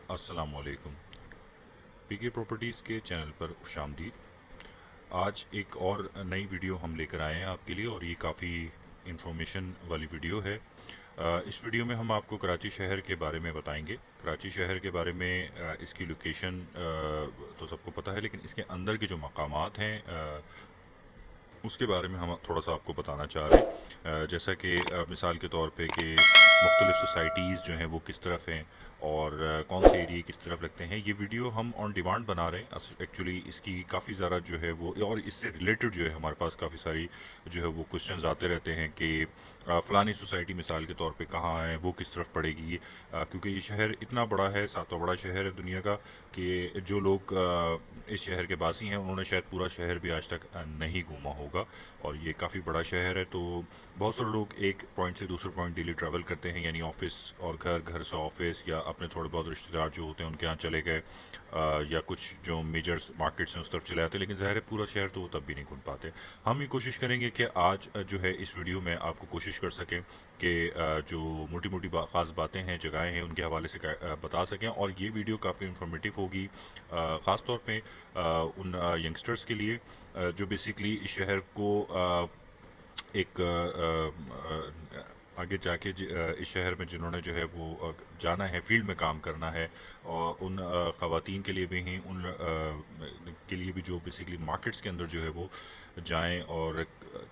अस्सलामुअलैकुम। पीके प्रॉपर्टीज़ के चैनल पर खुशामदीद। आज एक और नई वीडियो हम लेकर आए हैं आपके लिए, और ये काफ़ी इंफॉर्मेशन वाली वीडियो है। इस वीडियो में हम आपको कराची शहर के बारे में बताएंगे। कराची शहर के बारे में इसकी लोकेशन तो सबको पता है, लेकिन इसके अंदर के जो मकामात हैं उसके बारे में हम थोड़ा सा आपको बताना चाह रहे हैं। जैसा कि मिसाल के तौर पे कि मुख्तलिफ सोसाइटीज़ जो हैं वो किस तरफ हैं, और कौन से एरिया किस तरफ लगते हैं। ये वीडियो हम ऑन डिमांड बना रहे हैं। एक्चुअली इसकी काफ़ी ज़्यादा जो है वो, और इससे रिलेटेड जो है हमारे पास काफ़ी सारी जो है वो क्वेश्चंस आते रहते हैं कि फ़लानी सोसाइटी मिसाल के तौर पे कहाँ है, वो किस तरफ पड़ेगी। क्योंकि ये शहर इतना बड़ा है, सातवां बड़ा शहर है दुनिया का, कि जो लोग इस शहर के बासी हैं उन्होंने शायद पूरा शहर भी आज तक नहीं घूमा होगा। और ये काफ़ी बड़ा शहर है, तो बहुत सारे लोग एक पॉइंट से दूसरे पॉइंट डेली ट्रैवल करते हैं, यानी ऑफिस और घर, घर से ऑफिस, या अपने थोड़े बहुत रिश्तेदार जो होते हैं उनके यहाँ चले गए, या कुछ जो मेजर मार्केट्स हैं उस तरफ चले जाते हैं। लेकिन ज़ाहिर है पूरा शहर तो वो तब भी नहीं घूम पाते। हम ये कोशिश करेंगे कि आज जो है इस वीडियो में आपको कोशिश कर सकें कि जो मोटी मोटी ख़ास बातें हैं, जगहें हैं, उनके हवाले से बता सकें। और ये वीडियो काफ़ी इंफॉर्मेटिव होगी, ख़ास तौर पे उन यंगस्टर्स के लिए जो बेसिकली इस शहर को एक आगे जाके इस शहर में जिन्होंने जो है वो जाना है, फील्ड में काम करना है, और उन ख़वातीन के लिए भी हैं, उन के लिए भी जो बेसिकली मार्केट्स के अंदर जो है वो जाएं, और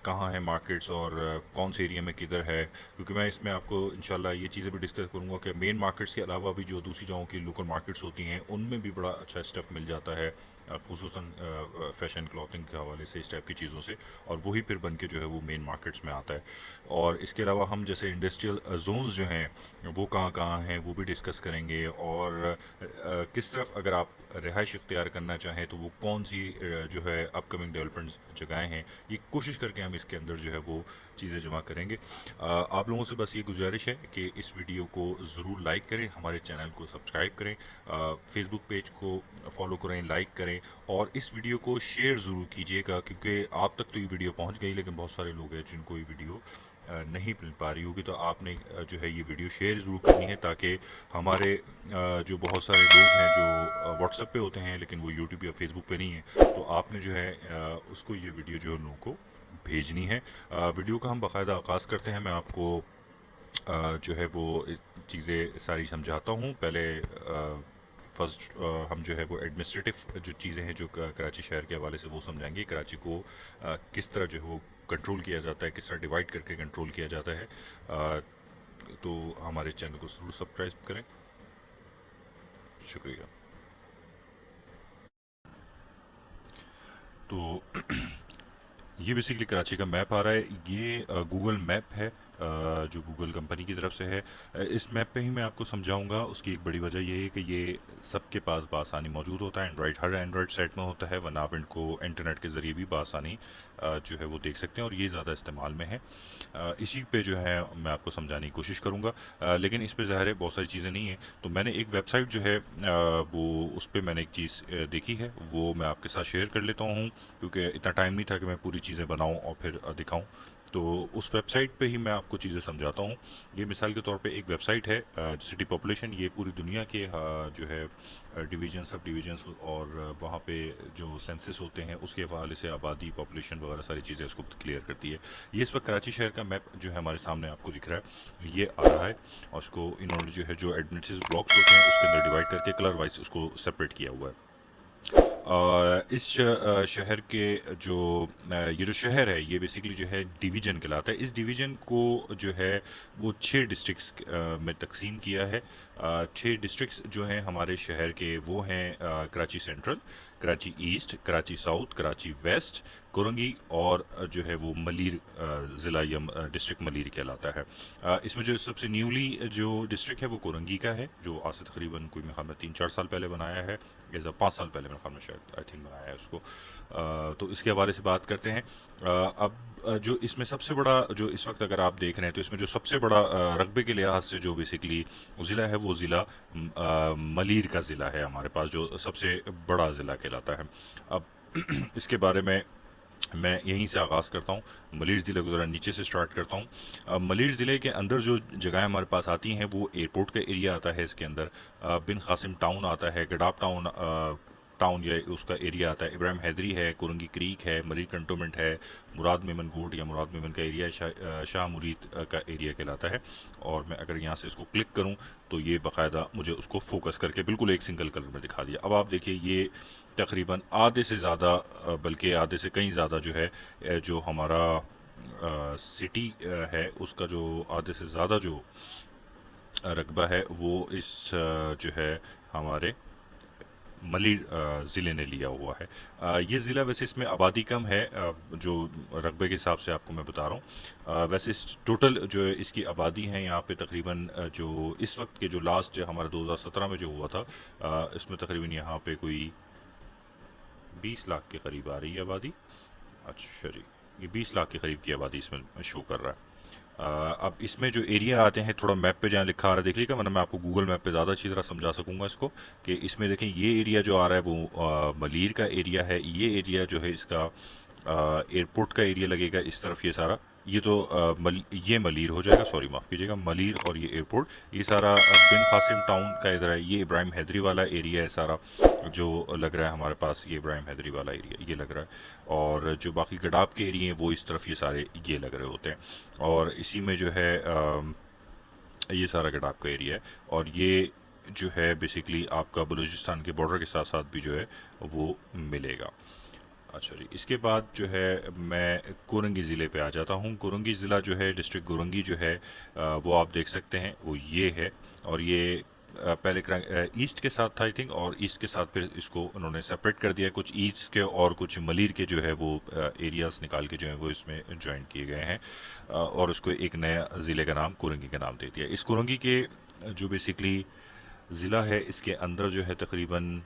कहाँ है मार्केट्स, और कौन से एरिया में किधर है। क्योंकि मैं इसमें आपको इंशाल्लाह ये चीज़ें भी डिस्कस करूँगा कि मेन मार्केट्स के अलावा भी जो दूसरी जगहों की लोकल मार्केट्स होती हैं उनमें भी बड़ा अच्छा स्टफ़ मिल जाता है, खुसूसन फ़ैशन क्लॉथिंग के हवाले से, इस टाइप की चीज़ों से। और वही फिर बन के जो है वो मेन मार्केट्स में आता है। और इसके अलावा हम जैसे इंडस्ट्रियल जोन्स जो हैं वो कहाँ कहाँ हैं वो भी डिस्कस करेंगे, और किस तरफ अगर आप रिहाइश इख्तियार करना चाहें तो वो कौन सी जो है अपकमिंग डेवलपमेंट जगहें हैं, ये कोशिश करके हम इसके अंदर जो है वो चीज़ें जमा करेंगे। आप लोगों से बस ये गुजारिश है कि इस वीडियो को ज़रूर लाइक करें, हमारे चैनल को सब्सक्राइब करें, फेसबुक पेज को फॉलो करें, लाइक करें, और इस वीडियो को शेयर ज़रूर कीजिएगा। क्योंकि आप तक तो ये वीडियो पहुंच गई, लेकिन बहुत सारे लोग हैं जिनको ये वीडियो नहीं मिल पा रही होगी। तो आपने जो है ये वीडियो शेयर ज़रूर करनी है, ताकि हमारे जो बहुत सारे लोग हैं जो व्हाट्सएप पे होते हैं लेकिन वो यूट्यूब या फेसबुक पे नहीं है, तो आपने जो है उसको ये वीडियो जो है उन लोगों को भेजनी है। वीडियो का हम बाकायदा आगाज़ करते हैं। मैं आपको जो है वो चीज़ें सारी समझाता हूँ। पहले फर्स्ट हम जो है वो एडमिनिस्ट्रेटिव जो चीज़ें हैं जो कराची शहर के हवाले से वो समझाएंगे। कराची को किस तरह जो है वो कंट्रोल किया जाता है, किस तरह डिवाइड करके कंट्रोल किया जाता है। तो हमारे चैनल को ज़रूर सब्सक्राइब करें। शुक्रिया। तो ये बेसिकली कराची का मैप आ रहा है। ये गूगल मैप है, जो गूगल कंपनी की तरफ से है। इस मैप पे ही मैं आपको समझाऊंगा। उसकी एक बड़ी वजह ये है कि ये सबके पास बासानी मौजूद होता है। एंड्रॉयड, हर एंड्रॉयड सेट में होता है, वरना आप इनको इंटरनेट के ज़रिए भी बासानी जो है वो देख सकते हैं, और ये ज़्यादा इस्तेमाल में है। इसी पे जो है मैं आपको समझाने की कोशिश करूँगा। लेकिन इस पे ज़ाहिर है बहुत सारी चीज़ें नहीं हैं। तो मैंने एक वेबसाइट जो है वो उस पर मैंने एक चीज़ देखी है, वो मैं आपके साथ शेयर कर लेता हूँ, क्योंकि इतना टाइम नहीं था कि मैं पूरी चीज़ें बनाऊँ और फिर दिखाऊँ। तो उस वेबसाइट पे ही मैं आपको चीज़ें समझाता हूँ। ये मिसाल के तौर पे एक वेबसाइट है, सिटी पॉपुलेशन। ये पूरी दुनिया के जो है डिवीजन, सब डिवीजन्स, और वहाँ पे जो सेंसस होते हैं उसके हवाले से आबादी, पॉपुलेशन वगैरह सारी चीज़ें इसको क्लियर करती है। ये इस वक्त कराची शहर का मैप जो है हमारे सामने आपको दिख रहा है, ये आ रहा है। और उसको इन्होंने जो है जो एडमिनिस्ट्रेटिव ब्लॉक्स होते हैं उसके अंदर डिवाइड करके कलर वाइज उसको सेपरेट किया हुआ है। और इस शहर के जो ये जो शहर है ये बेसिकली जो है डिवीज़न कहलाता है। इस डिवीज़न को जो है वो 6 डिस्ट्रिक्ट्स में तकसीम किया है। 6 डिस्ट्रिक्ट्स जो हैं हमारे शहर के वो हैं Karachi central, Karachi east, Karachi south, Karachi west, Korangi, और जो है वो मलीर ज़िला या डिस्ट्रिक्ट मलीर कहलाता है। इसमें जो सबसे न्यूली जो डिस्ट्रिक्ट है वो कोरंगी का है, जो आज से तकरीबन कोई मेरे ख्याल में 3-4 साल पहले बनाया है, या 5 साल पहले मेरे ख्याल में शायद आई थिंक बनाया है उसको। तो इसके हवाले से बात करते हैं। अब जो इसमें सबसे बड़ा, जो इस वक्त अगर आप देख रहे हैं, तो इसमें जो सबसे बड़ा रकबे के लिहाज से जो बेसिकली ज़िला है वो ज़िला मलीर का ज़िला है हमारे पास, जो सबसे बड़ा ज़िला कहलाता है। अब इसके बारे में मैं यहीं से आगाज़ करता हूँ। मलिर ज़िले को ज़रा नीचे से स्टार्ट करता हूँ। मलिर ज़िले के अंदर जो जगहें हमारे पास आती हैं वो एयरपोर्ट का एरिया आता है इसके अंदर। बिन कासिम टाउन आता है, गडाप टाउन टाउन या उसका एरिया आता है, इब्राहिम हैदरी है, कुरंगी क्रीक है, मलिर कंटोनमेंट है, मुराद मेमन गोट या मुराद मेमन का एरिया शाह मुरीद का एरिया कहलाता है। और मैं अगर यहाँ से इसको क्लिक करूँ तो ये बाकायदा मुझे उसको फोकस करके बिल्कुल एक सिंगल कलर में दिखा दिया। अब आप देखिए ये तकरीबन आधे से ज़्यादा, बल्कि आधे से कहीं ज़्यादा जो है जो हमारा सिटी है उसका जो आधे से ज़्यादा जो रकबा है वो इस जो है हमारे मलिर ज़िले ने लिया हुआ है। ये ज़िला वैसे इसमें आबादी कम है, जो रकबे के हिसाब से आपको मैं बता रहा हूँ। वैसे इस टोटल जो है इसकी आबादी है यहाँ पे तकरीबन जो इस वक्त के जो लास्ट हमारा 2017 में जो हुआ था, इसमें तकरीबन यहाँ पे कोई 20 लाख के करीब आ रही है आबादी। अच्छा जी, ये 20 लाख के करीब की आबादी इसमें शो कर रहा है। अब इसमें जो एरिया आते हैं, थोड़ा मैप पे जहाँ लिखा आ रहा है देख लीजिएगा, वरना मैं आपको गूगल मैप पे ज़्यादा अच्छी तरह समझा सकूंगा इसको। कि इसमें देखें ये एरिया जो आ रहा है वो मलीर का एरिया है। ये एरिया जो है इसका एयरपोर्ट का एरिया लगेगा इस तरफ ये सारा। ये तो ये मलीर हो जाएगा, सॉरी माफ़ कीजिएगा, मलीर और ये एयरपोर्ट, ये सारा बिन कासिम टाउन का इधर है। ये इब्राहिम हैदरी वाला एरिया है सारा जो लग रहा है हमारे पास, ये इब्राहिम हैदरी वाला एरिया ये लग रहा है। और जो बाकी गडाब के एरिए हैं वो इस तरफ ये सारे ये लग रहे होते हैं। और इसी में जो है ये सारा गडाब का एरिया है। और ये जो है बेसिकली आपका बलूचिस्तान के बॉर्डर के साथ साथ भी जो है वो मिलेगा। अच्छा जी, इसके बाद जो है मैं कोरंगी ज़िले पे आ जाता हूँ। कोरंगी ज़िला जो है, डिस्ट्रिक्ट कोरंगी जो है वो आप देख सकते हैं वो ये है। और ये पहले ईस्ट के साथ था आई थिंक, और ईस्ट के साथ फिर इसको उन्होंने सेपरेट कर दिया। कुछ ईस्ट के और कुछ मलीर के जो है वो एरियाज निकाल के जो है वो इसमें ज्वाइन किए गए हैं। और उसको एक नया ज़िले का नाम कोरंगी का नाम दे दिया। इस कोरंगी के जो बेसिकली ज़िला है इसके अंदर जो है तकरीबन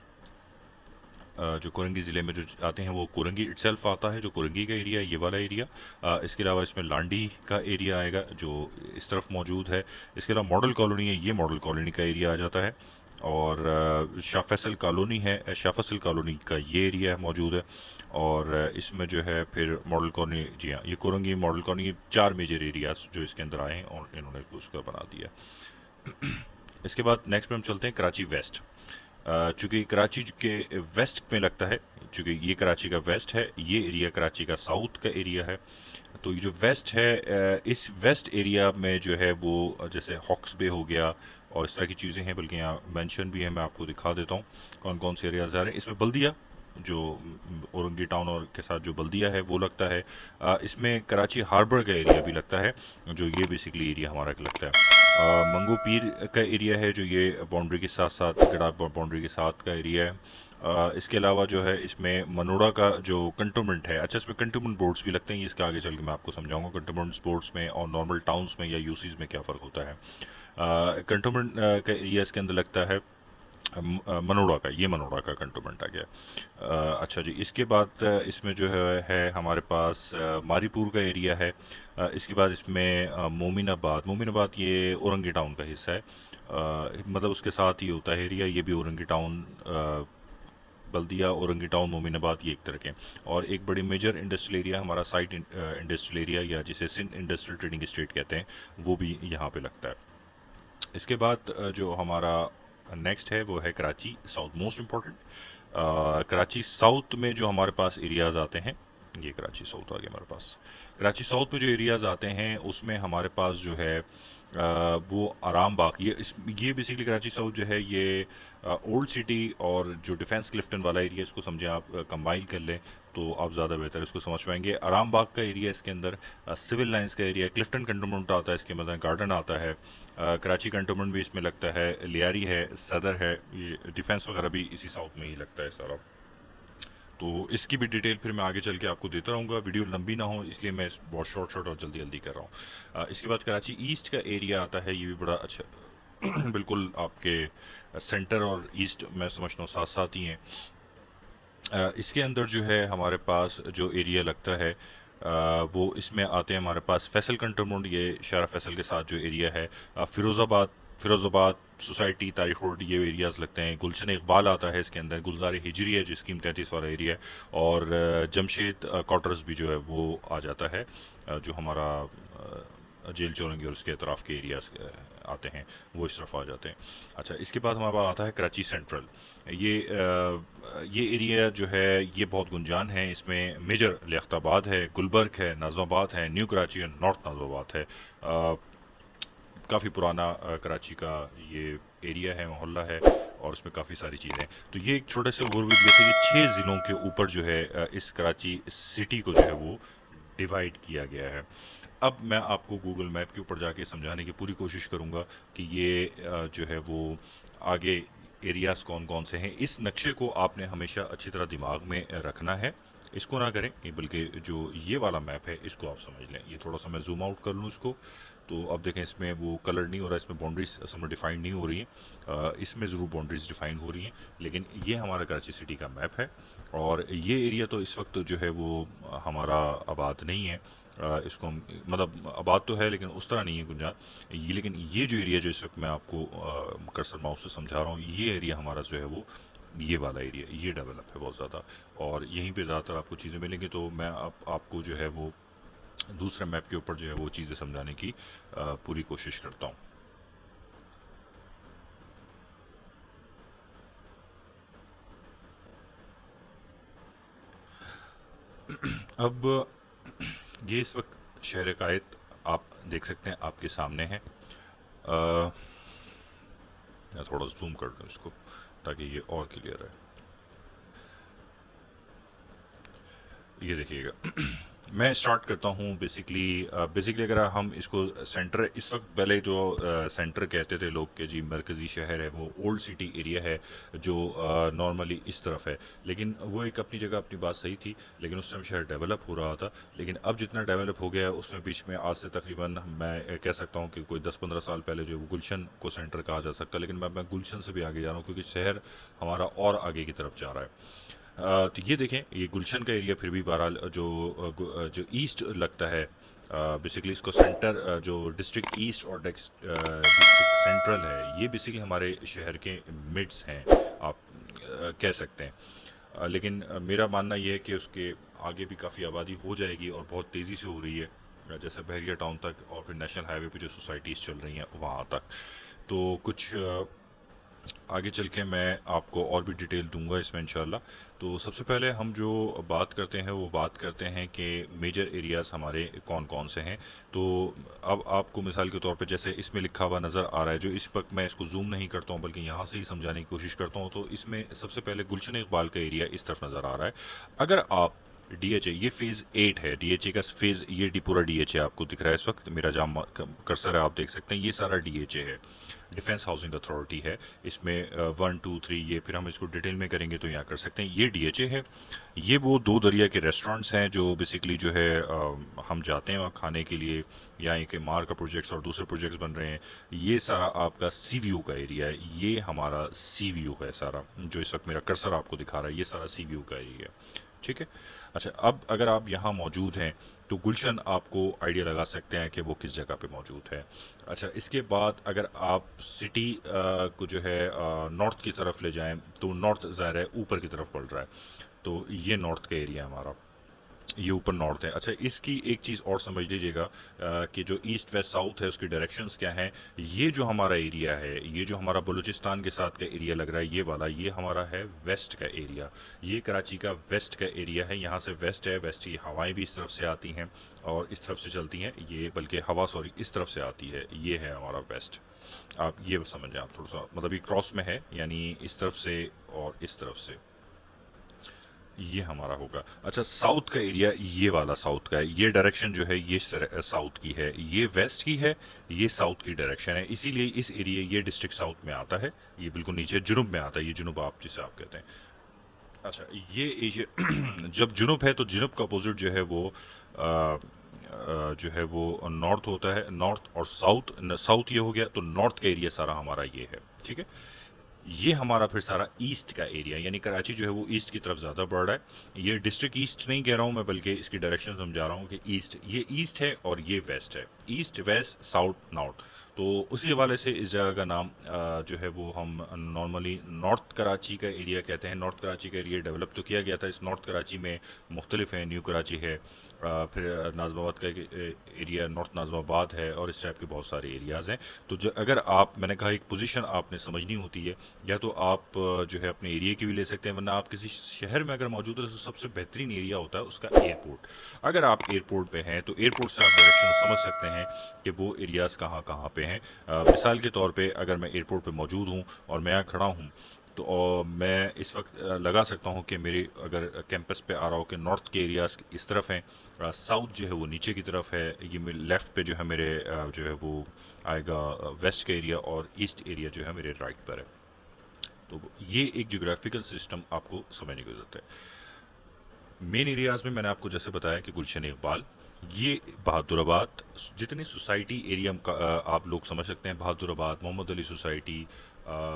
जो कोरंगी ज़िले में जो आते हैं वो कोरंगी इटसेल्फ आता है, जो कोरंगी का एरिया है ये वाला एरिया। इसके अलावा इसमें लांडी का एरिया आएगा जो इस तरफ मौजूद है। इसके अलावा मॉडल कॉलोनी है, ये मॉडल कॉलोनी का एरिया आ जाता है। और शाह फैसल कॉलोनी है, शाह फैसल कॉलोनी का ये एरिया मौजूद है। और इसमें जो है फिर मॉडल कॉलोनी, जी हाँ, ये Korangi model colony, 4 major areas जो इसके अंदर आए हैं और इन्होंने उसका बना दिया। इसके बाद नेक्स्ट में हम चलते हैं कराची वेस्ट। चूँकि कराची के वेस्ट में लगता है, चूँकि ये कराची का वेस्ट है, ये एरिया कराची का साउथ का एरिया है। तो ये जो वेस्ट है, इस वेस्ट एरिया में जो है वो जैसे हॉक्स बे हो गया और इस तरह की चीज़ें हैं, बल्कि यहाँ मेंशन भी है, मैं आपको दिखा देता हूँ कौन कौन से एरियाज आ रहे हैं। इसमें बल्दिया जो औरंगी टाउन और के साथ जो बल्दिया है वो लगता है। इसमें कराची हार्बर का एरिया भी लगता है, जो ये बेसिकली एरिया हमारा लगता है। मंगू पीर का एरिया है जो ये बाउंड्री के साथ साथ, गड़ा बाउंड्री के साथ का एरिया है। इसके अलावा जो है इसमें मनोड़ा का जो कंटोनमेंट है, अच्छा इसमें कंटोनमेंट बोर्ड्स भी लगते हैं, इसके आगे चल के मैं आपको समझाऊंगा कंटोनमेंट बोर्ड्स में और नॉर्मल टाउन्स में या यूसीज में क्या फ़र्क होता है। कंटोनमेंट का एरिया इसके अंदर लगता है मनोड़ा का, ये मनोड़ा का कंटोनमेंट आ गया। अच्छा जी, इसके बाद इसमें जो है हमारे पास मारीपुर का एरिया है। इसके बाद इसमें मोमिनाबाद, मोमिनाबाद ये औरंगी टाउन का हिस्सा है। मतलब उसके साथ ही होता है एरिया, ये भी औरंगी टाउन, बल्दिया, औरंगी टाउन, मोमिनाबाद, ये एक तरह के। और एक बड़ी मेजर इंडस्ट्रियल एरिया हमारा साइट इंडस्ट्रियल एरिया, या जिसे सिंध इंडस्ट्रियल ट्रेडिंग स्टेट कहते हैं, वो भी यहाँ पे लगता है। इसके बाद जो हमारा नेक्स्ट है वो है Karachi south, most important. Karachi south में जो हमारे पास एरियाज़ आते हैं, ये कराची साउथ आ गया हमारे पास। कराची साउथ में जो एरियाज़ आते हैं उसमें हमारे पास जो है वो आराम बाग, ये बेसिकली कराची साउथ जो है ये ओल्ड सिटी और जो डिफेंस क्लिफ्टन वाला एरिया, इसको समझें आप, कंबाइन कर लें तो आप ज़्यादा बेहतर इसको समझ पाएंगे। आराम बाग का एरिया इसके अंदर, सिविल लाइंस का एरिया, क्लिफ्टन कंटोनमेंट आता है इसके, मतलब गार्डन आता है। कराची कंटोनमेंट भी इसमें लगता है, लियारी है, सदर है, ये डिफेंस वगैरह भी इसी साउथ में ही लगता है सारा। तो इसकी भी डिटेल फिर मैं आगे चल के आपको देता रहूँगा, वीडियो लंबी ना हो इसलिए मैं बहुत शॉर्ट शॉर्ट और जल्दी जल्दी कर रहा हूँ। इसके बाद कराची ईस्ट का एरिया आता है, ये भी बड़ा अच्छा बिल्कुल आपके सेंटर और ईस्ट मैं समझता हूँ साथ साथ ही हैं। इसके अंदर जो है हमारे पास जो एरिया लगता है वो इसमें आते हैं हमारे पास फैसल कंटोनमेंट, ये शारा फैसल के साथ जो एरिया है। फ़िरोज़ाबाद फिरोज़ाबाद, सोसाइटी, तारिक रोड, ये एरियाज़ लगते हैं। गुलशन इकबाल आता है इसके अंदर, गुलजार हिजरी है जो स्कीम 33 वाला एरिया है, और जमशेद क्वार्टर्स भी जो है वो आ जाता है, जो हमारा जेल चौरंगी और उसके अतराफ़ के एरियाज़ आते हैं, वो इस तरफ आ जाते हैं। अच्छा, इसके बाद हमारे पास आता है कराची सेंट्रल। ये एरिया जो है ये बहुत गुंजान है, इसमें मेजर लियाकताबाद है, गुलबर्ग है, नाज़िमाबाद है, न्यू कराची है, नॉर्थ नाज़िमाबाद है। काफ़ी पुराना कराची का ये एरिया है, मोहल्ला है, और उसमें काफ़ी सारी चीज़ें हैं। तो ये एक छोटे से ओवरव्यू जैसे ये 6 ज़िलों के ऊपर जो है इस कराची सिटी को जो है वो डिवाइड किया गया है। अब मैं आपको गूगल मैप के ऊपर जाके समझाने की पूरी कोशिश करूँगा कि ये जो है वो आगे एरियाज़ कौन कौन से हैं। इस नक्शे को आपने हमेशा अच्छी तरह दिमाग में रखना है, इसको ना करें ये, बल्कि जो ये वाला मैप है इसको आप समझ लें। ये थोड़ा सा मैं जूम आउट कर लूँ इसको, तो अब देखें इसमें वो कलर नहीं हो रहा, इसमें बाउंड्रीज असल में डिफाइन नहीं हो रही हैं। इसमें ज़रूर बाउंड्रीज डिफाइन हो रही हैं, लेकिन ये हमारा कराची सिटी का मैप है, और ये एरिया तो इस वक्त जो है वो हमारा आबाद नहीं है। इसको हम मतलब आबाद तो है लेकिन उस तरह नहीं है गुंजान ये, लेकिन ये जो एरिया जो इस वक्त मैं आपको कर्सर माउस से समझा रहा हूँ, ये एरिया हमारा जो है वो ये वाला एरिया ये डेवलप है बहुत ज़्यादा, और यहीं पे ज़्यादातर आपको चीज़ें मिलेंगी। तो मैं आपको जो है वो दूसरे मैप के ऊपर जो है वो चीज़ें समझाने की पूरी कोशिश करता हूँ। अब ये इस वक्त शहर कायद आप देख सकते हैं आपके सामने है। अ, मैं थोड़ा जूम कर दूँ इसको ताकि ये और क्लियर है। ये देखिएगा मैं स्टार्ट करता हूँ बेसिकली अगर हम इसको सेंटर इस वक्त, पहले जो सेंटर कहते थे लोग के जी मरकज़ी शहर है, वो ओल्ड सिटी एरिया है जो नॉर्मली इस तरफ है, लेकिन वो एक अपनी जगह अपनी बात सही थी, लेकिन उस टाइम शहर डेवलप हो रहा था। लेकिन अब जितना डेवलप हो गया है उसमें बीच में आज से तकरीबन मैं कह सकता हूँ कि कोई 10-15 साल पहले जो गुलशन को सेंटर कहा जा सकता, लेकिन मैं गुलशन से भी आगे जा रहा हूँ क्योंकि शहर हमारा और आगे की तरफ जा रहा है। तो ये देखें ये गुलशन का एरिया फिर भी बहरहाल जो ईस्ट लगता है, बेसिकली इसको सेंटर जो डिस्ट्रिक्ट ईस्ट और डिस्ट्रिक्ट सेंट्रल है, ये बेसिकली हमारे शहर के मिड्स हैं, आप कह सकते हैं। लेकिन मेरा मानना ये है कि उसके आगे भी काफ़ी आबादी हो जाएगी और बहुत तेज़ी से हो रही है, जैसे बहरिया टाउन तक और फिर नेशनल हाईवे पे जो सोसाइटीज़ चल रही हैं वहाँ तक। तो कुछ आगे चल के मैं आपको और भी डिटेल दूंगा इसमें इंशाल्लाह। तो सबसे पहले हम जो बात करते हैं वो बात करते हैं कि मेजर एरियाज़ हमारे कौन कौन से हैं। तो अब आपको मिसाल के तौर पे जैसे इसमें लिखा हुआ नज़र आ रहा है, जो इस वक्त मैं इसको जूम नहीं करता हूँ बल्कि यहाँ से ही समझाने की कोशिश करता हूँ, तो इसमें सबसे पहले गुलशन इकबाल का एरिया इस तरफ नज़र आ रहा है। अगर आप डीएचए, ये फेज़ 8 है, डीएचए का फेज़, ये पूरा डीएचए आपको दिख रहा है इस वक्त, मेरा जहाँ कर्सर है आप देख सकते हैं, ये सारा डीएचए है, डिफेंस हाउसिंग अथॉरिटी है। इसमें 1 2 3 ये फिर हम इसको डिटेल में करेंगे तो यहाँ कर सकते हैं। ये डीएचए है, ये वो दो दरिया के रेस्टोरेंट्स हैं जो बेसिकली जो है हम जाते हैं वहाँ खाने के लिए, यहाँ एक मार का प्रोजेक्ट्स और दूसरे प्रोजेक्ट्स बन रहे हैं। ये सारा आपका सी व्यू का एरिया है, ये हमारा सी व्यू है सारा, जो इस वक्त मेरा कर्सर आपको दिखा रहा है, ये सारा सी व्यू का एरिया है, ठीक है। अच्छा, अब अगर आप यहाँ मौजूद हैं तो गुलशन आपको आइडिया लगा सकते हैं कि वो किस जगह पे मौजूद है। अच्छा, इसके बाद अगर आप सिटी को जो है नॉर्थ की तरफ ले जाएं तो नॉर्थ ज़ाहिर है ऊपर की तरफ पड़ रहा है, तो ये नॉर्थ का एरिया है हमारा, ये ऊपर नॉर्थ है। अच्छा, इसकी एक चीज़ और समझ लीजिएगा कि जो ईस्ट वेस्ट साउथ है उसकी डायरेक्शंस क्या हैं। ये जो हमारा एरिया है, ये जो हमारा बलूचिस्तान के साथ का एरिया लग रहा है, ये वाला ये हमारा है वेस्ट का एरिया, ये कराची का वेस्ट का एरिया है। यहाँ से वेस्ट है, वेस्ट की हवाएं भी इस तरफ से आती हैं और इस तरफ से चलती हैं, ये बल्कि हवा सॉरी इस तरफ से आती है, ये है हमारा वेस्ट। आप ये समझें, आप थोड़ा सा मतलब ये क्रॉस में है, यानी इस तरफ से और इस तरफ से ये हमारा होगा। अच्छा, साउथ का एरिया ये वाला साउथ का है, ये डायरेक्शन जो है ये साउथ की है, ये वेस्ट की है, ये साउथ की डायरेक्शन है, इसीलिए इस एरिया ये डिस्ट्रिक्ट साउथ में आता है, ये बिल्कुल नीचे जुनूब में आता है, ये जुनूब आप जिसे आप कहते हैं। अच्छा, ये एशिया जब जुनूब है तो जुनूब का अपोजिट जो है वो जो है वो नॉर्थ होता है, नॉर्थ और साउथ, साउथ ये हो गया, तो नॉर्थ का एरिया सारा हमारा ये है, ठीक है। ये हमारा फिर सारा ईस्ट का एरिया, यानी कराची जो है वो ईस्ट की तरफ ज़्यादा बढ़ रहा है। ये डिस्ट्रिक्ट ईस्ट नहीं कह रहा हूँ मैं, बल्कि इसकी डायरेक्शन समझा रहा हूँ कि ईस्ट, ये ईस्ट है और ये वेस्ट है, ईस्ट वेस्ट साउथ नॉर्थ। तो उसी हवाले से इस जगह का नाम जो है वो हम नॉर्मली नॉर्थ कराची का एरिया कहते हैं। नॉर्थ कराची का एरिया डेवलप तो किया गया था। इस नॉर्थ कराची में मुख्तलिफ है, न्यू कराची है, फिर नाज़िमाबाद का एक एरिया नॉर्थ नाज़िमाबाद है, और इस टाइप के बहुत सारे एरियाज़ हैं। तो जो अगर आप, मैंने कहा एक पोजीशन आपने समझनी होती है, या तो आप जो है अपने एरिया की भी ले सकते हैं, वरना आप किसी शहर में अगर मौजूद है तो सबसे बेहतरीन एरिया होता है उसका एयरपोर्ट। अगर आप एयरपोर्ट पे हैं तो एयरपोर्ट से आप डायरेक्शन समझ सकते हैं कि वो एरियाज़ कहाँ कहाँ पे हैं। मिसाल के तौर पे अगर मैं एयरपोर्ट पे मौजूद हूँ और मैं यहाँ खड़ा हूँ, तो मैं इस वक्त लगा सकता हूँ कि मेरे अगर कैंपस पे आ रहा हो कि नॉर्थ के एरियाज इस तरफ हैं, साउथ जो है वो नीचे की तरफ है, ये लेफ़्ट पे जो है मेरे जो है वो आएगा वेस्ट का एरिया, और ईस्ट एरिया जो है मेरे राइट पर है। तो ये एक जोग्राफिकल सिस्टम आपको समझने की ज़रूरत है। मेन एरियाज़ में मैंने आपको जैसे बताया कि गुलशन इकबाल, ये बहादुराबाद, जितने सोसाइटी एरिया आप लोग समझ सकते हैं, बहादुराबाद, मोहम्मद अली सोसाइटी,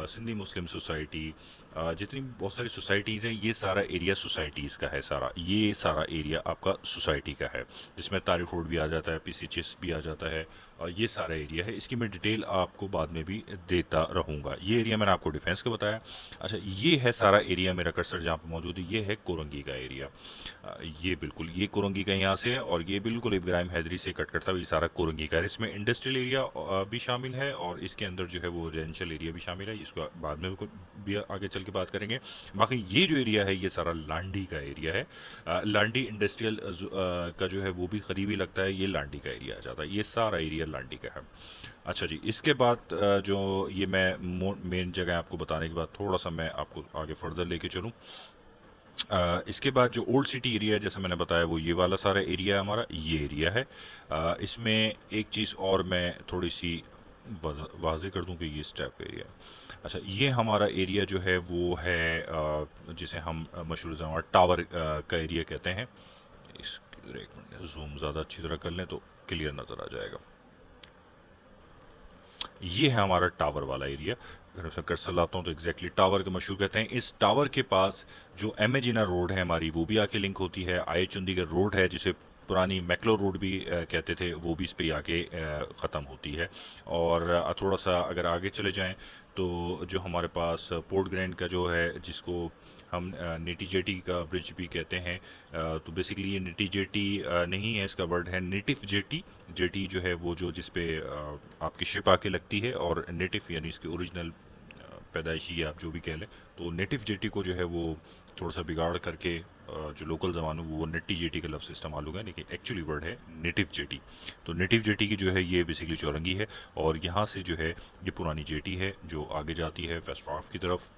सिंधी मुस्लिम सोसाइटी, जितनी बहुत सारी सोसाइटीज़ हैं, ये सारा एरिया सोसाइटीज़ का है। सारा ये सारा एरिया आपका सोसाइटी का है, जिसमें तारिक रोड भी आ जाता है, पीसीचिस भी आ जाता है, और ये सारा एरिया है। इसकी मैं डिटेल आपको बाद में भी देता रहूँगा। ये एरिया मैंने आपको डिफेंस का बताया। अच्छा, ये है सारा एरिया, मेरा कर्सर जहाँ पर मौजूद है, ये है कोरंगी का एरिया। ये बिल्कुल ये कोरंगी का यहाँ से है, और ये बिल्कुल इब्राहिम हैदरी से कट करता हुआ ये सारा कोरंगी का है। इसमें इंडस्ट्रियल एरिया भी शामिल है, और इसके अंदर जो है वो रेजिडेंशियल एरिया भी शामिल है। इसको बाद में भी आगे चल के बात करेंगे। बाकी ये जो एरिया है ये सारा लांडी का एरिया है। लांडी इंडस्ट्रियल का जो है वो भी करीबी लगता है, ये लांडी का एरिया आ जाता है। ये सारा एरिया लांडी का है। अच्छा जी, इसके बाद जो ये मैं मेन जगह आपको बताने के बाद थोड़ा सा मैं आपको आगे फर्दर लेके चलूँ। इसके बाद जो ओल्ड सिटी एरिया है, जैसे मैंने बताया, वो ये वाला सारा एरिया है हमारा, ये एरिया है। इसमें एक चीज़ और मैं थोड़ी सी वाज़ेह कर दूं कि ये स्टेप एरिया। अच्छा, ये हमारा एरिया जो है वो है जिसे हम मशहूर ज़माना टावर का एरिया कहते हैं। इस एक मिनट, जूम ज़्यादा अच्छी तरह कर लें तो क्लियर नज़र आ जाएगा। ये है हमारा टावर वाला एरिया। अगर मैं कर्सर लाता हूँ तो एग्जैक्टली टावर के मशहूर कहते हैं। इस टावर के पास जो एम ए जिना रोड है हमारी, वो भी आके लिंक होती है। आए चंडीगढ़ रोड है, जिसे पुरानी मैकलो रोड भी कहते थे, वो भी इस पे आके ख़त्म होती है। और थोड़ा सा अगर आगे चले जाएं तो जो हमारे पास पोर्ट ग्रैंड का जो है, जिसको हम नेटी जेटी का ब्रिज भी कहते हैं, तो बेसिकली ये नेटी जेटी नहीं है, इसका वर्ड है नेटिव जेटी। जेटी जो है वो जो जिस पे आपकी शिप आके लगती है, और नेटिव यानी इसकी ओरिजिनल पैदाइशी, आप जो भी कह लें। तो नेटिव जेटी को जो है वो थोड़ा सा बिगाड़ करके जो लोकल जबान है वो नेटी जेटी का लफ्ज़ इस्तेमाल होगा, लेकिन एक्चुअली वर्ड है नेटिव जेटी। तो नेटिव जेटी की जो है ये बेसिकली चौरंगी है, और यहाँ से जो है ये पुरानी जेटी है जो आगे जाती है वेस्ट वाफ की तरफ,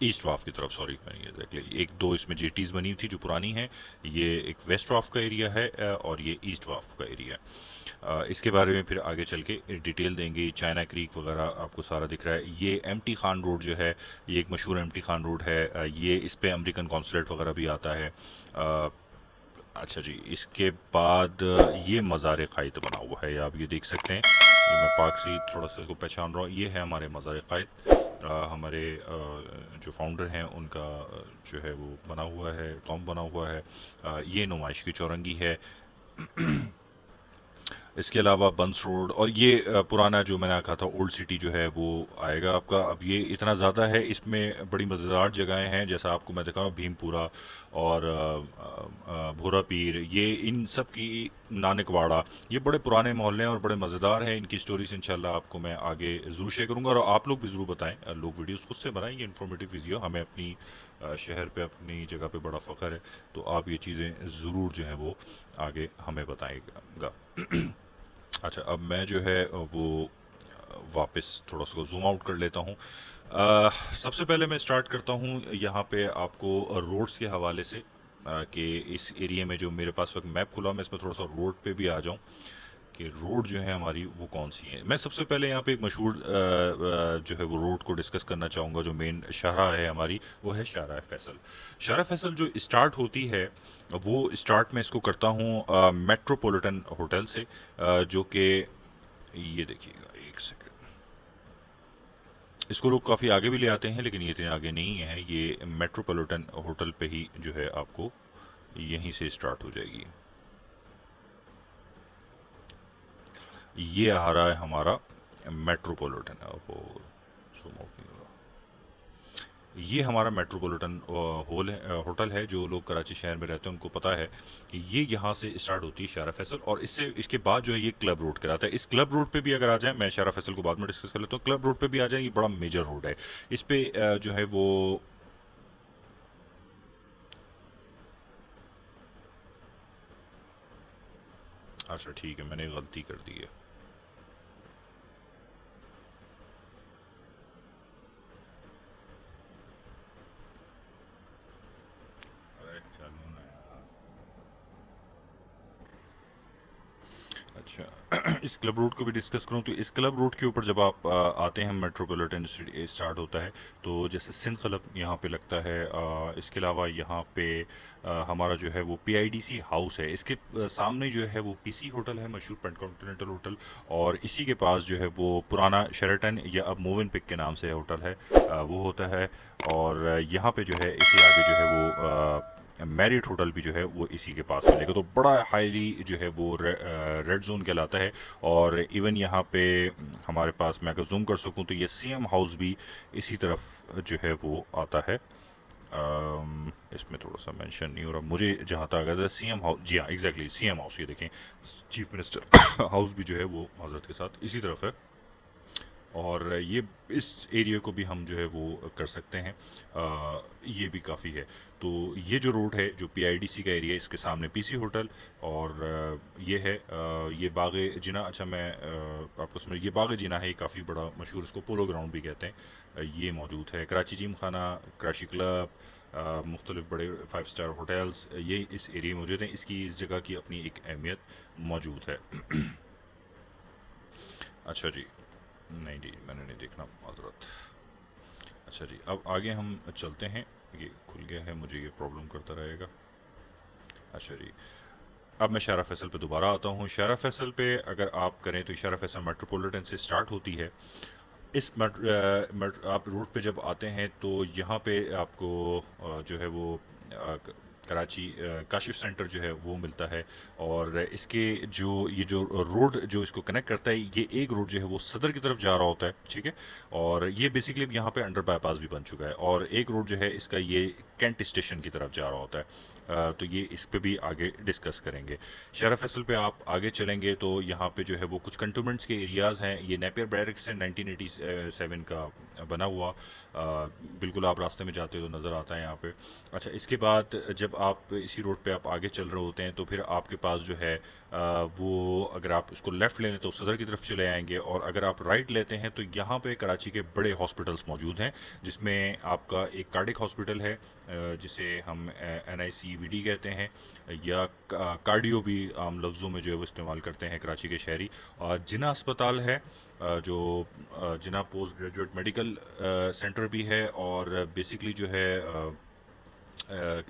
ईस्ट वाफ की तरफ, सॉरी। एग्जैक्टली एक दो इसमें जेटीज़ बनी थी जो पुरानी हैं। ये एक वेस्ट वाफ का एरिया है, और ये ईस्ट वाफ का एरिया है। इसके बारे में फिर आगे चल के डिटेल देंगे। चाइना क्रीक वगैरह आपको सारा दिख रहा है। ये एमटी खान रोड जो है, ये एक मशहूर एमटी खान रोड है। ये इस पे अमेरिकन कॉन्सुलेट वगैरह भी आता है। अच्छा जी, इसके बाद ये मज़ार क़ायद बना हुआ है, आप ये देख सकते हैं। ये मैं पाक से थोड़ा सा इसको पहचान रहा हूँ। ये है हमारे मज़ार क़ायद। हमारे जो फाउंडर हैं उनका जो है वो बना हुआ है, टॉम बना हुआ है। ये नुमाइश की चौरंगी है। इसके अलावा बंस रोड, और ये पुराना जो मैंने कहा था ओल्ड सिटी जो है वो आएगा आपका। अब ये इतना ज़्यादा है, इसमें बड़ी मज़ेदार जगहें हैं, जैसा आपको मैं दिखा रहा हूँ, भीमपुरा और भूरा पीर, ये इन सब की, नानकवाड़ा, ये बड़े पुराने मोहल्ले हैं और बड़े मज़ेदार हैं। इनकी स्टोरीज इंशाल्लाह आपको मैं आगे ज़रूर शेयर करूँगा, और आप लोग भी ज़रूर बताएं। लोग वीडियोस खुद से बनाएं, ये इन्फॉर्मेटिव वीडियो, हमें अपनी शहर पे, अपनी जगह पे बड़ा फ़ख्र है। तो आप ये चीज़ें ज़रूर जो हैं वो आगे हमें बताएगा। अच्छा, अब मैं जो है वो वापस थोड़ा सा जूम आउट कर लेता हूँ। सबसे पहले मैं स्टार्ट करता हूँ यहाँ पे आपको रोड्स के हवाले से, कि इस एरिया में जो मेरे पास वक्त मैप खुला, मैं इसमें थोड़ा सा रोड पे भी आ जाऊँ कि रोड जो है हमारी वो कौन सी है। मैं सबसे पहले यहाँ पे एक मशहूर जो है वो रोड को डिस्कस करना चाहूँगा। जो मेन शाहराह है हमारी, वो है शाहराह फैसल। शाहराह फैसल जो स्टार्ट होती है, वो स्टार्ट मैं इसको करता हूँ मेट्रोपॉलिटन होटल से, जो कि, ये देखिएगा एक सेकंड, इसको लोग काफ़ी आगे भी ले आते हैं, लेकिन ये इतने आगे नहीं है। ये मेट्रोपॉलिटन होटल पे ही जो है आपको यहीं से स्टार्ट हो जाएगी। ये आ रहा है हमारा मेट्रोपॉलिटन वो सुमो की ये हमारा मेट्रोपॉलिटन होटल है। जो लोग कराची शहर में रहते हैं उनको पता है कि ये यहाँ से स्टार्ट होती है शारा फैसल, और इससे इसके बाद जो है ये क्लब रोड कहलाता है। इस क्लब रोड पे भी अगर आ जाए, मैं शारा फैसल को बाद में डिस्कस कर लेता हूँ, क्लब रोड पे भी आ जाए, ये बड़ा मेजर रोड है। इस पे जो है वो अच्छा ठीक है, मैंने गलती कर दी है। अरे चलो ना यार। अच्छा इस क्लब रूट को भी डिस्कस करूं तो इस क्लब रूट के ऊपर जब आप आते हैं, मेट्रोपॉलिटन स्टार्ट होता है, तो जैसे सिंध क्लब यहाँ पे लगता है। इसके अलावा यहाँ पे हमारा जो है वो पीआईडीसी हाउस है। इसके सामने जो है वो पीसी होटल है, मशहूर पेंट कॉन्टिनेंटल होटल। और इसी के पास जो है वो पुराना शेराटन या अब मूव इन पिक के नाम से होटल है, वो होता है। और यहाँ पे जो है इसी आगे जो है वो मैरिट होटल भी जो है वो इसी के पास मिलेगा। तो बड़ा हाईली जो है वो रेड जोन कहलाता है। और इवन यहाँ पे हमारे पास, मैं अगर जूम कर सकूँ तो ये सीएम हाउस भी इसी तरफ जो है वो आता है। इसमें थोड़ा सा मेंशन नहीं हो रहा मुझे, जहाँ तक अगर सीएम हाउस, जी हाँ एग्जैक्टली सीएम हाउस, ये देखें चीफ मिनिस्टर हाउस भी जो है वो हजरत के साथ इसी तरफ है। और ये इस एरिया को भी हम जो है वो कर सकते हैं। ये भी काफ़ी है। तो ये जो रोड है, जो पीआईडीसी का एरिया है, इसके सामने पीसी होटल। और ये है ये बाग जिना। अच्छा मैं आपको समझ, ये बाग जिना है, ये काफ़ी बड़ा मशहूर, इसको पोलो ग्राउंड भी कहते हैं। ये मौजूद है कराची जिम खाना, कराची क्लब, मुख्तलिफ बड़े 5 स्टार होटल्स ये इस एरिया में मौजूद हैं। इसकी इस जगह की अपनी एक अहमियत मौजूद है। अच्छा जी, नहीं जी मैंने नहीं देखना, माजरत। अच्छा जी, अब आगे हम चलते हैं। ये खुल गया है, मुझे ये प्रॉब्लम करता रहेगा। अच्छा जी, अब मैं शारा फैसल पे दोबारा आता हूँ। शारा फैसल पे अगर आप करें तो शारा फैसल मेट्रोपॉलिटन से स्टार्ट होती है। इस आप रूट पे जब आते हैं तो यहाँ पे आपको जो है वो कराची काशिफ सेंटर जो है वो मिलता है। और इसके जो ये जो रोड जो इसको कनेक्ट करता है, ये एक रोड जो है वो सदर की तरफ जा रहा होता है, ठीक है। और ये बेसिकली यहाँ पे अंडर बाईपास भी बन चुका है। और एक रोड जो है इसका ये कैंट स्टेशन की तरफ जा रहा होता है। तो ये इस पे भी आगे डिस्कस करेंगे। शारा फैसल पे आप आगे चलेंगे तो यहाँ पे जो है वो कुछ कंटोनमेंट्स के एरियाज़ हैं। ये नेपियर बैरक्स है, 1987 का बना हुआ। बिल्कुल आप रास्ते में जाते हो तो नज़र आता है यहाँ पे। अच्छा इसके बाद जब आप इसी रोड पे आप आगे चल रहे होते हैं तो फिर आपके पास जो है वो, अगर आप इसको लेफ़्ट लें तो सदर की तरफ चले आएंगे। और अगर आप राइट लेते हैं तो यहाँ पे कराची के बड़े हॉस्पिटल्स मौजूद हैं, जिसमें आपका एक कार्डिक हॉस्पिटल है, जिसे हम NICVD कहते हैं, या कार्डियो भी आम लफ्ज़ों में जो है वो इस्तेमाल करते हैं कराची के शहरी। और जिना अस्पताल है, जो जिना पोस्ट ग्रेजुएट मेडिकल सेंटर भी है। और बेसिकली जो है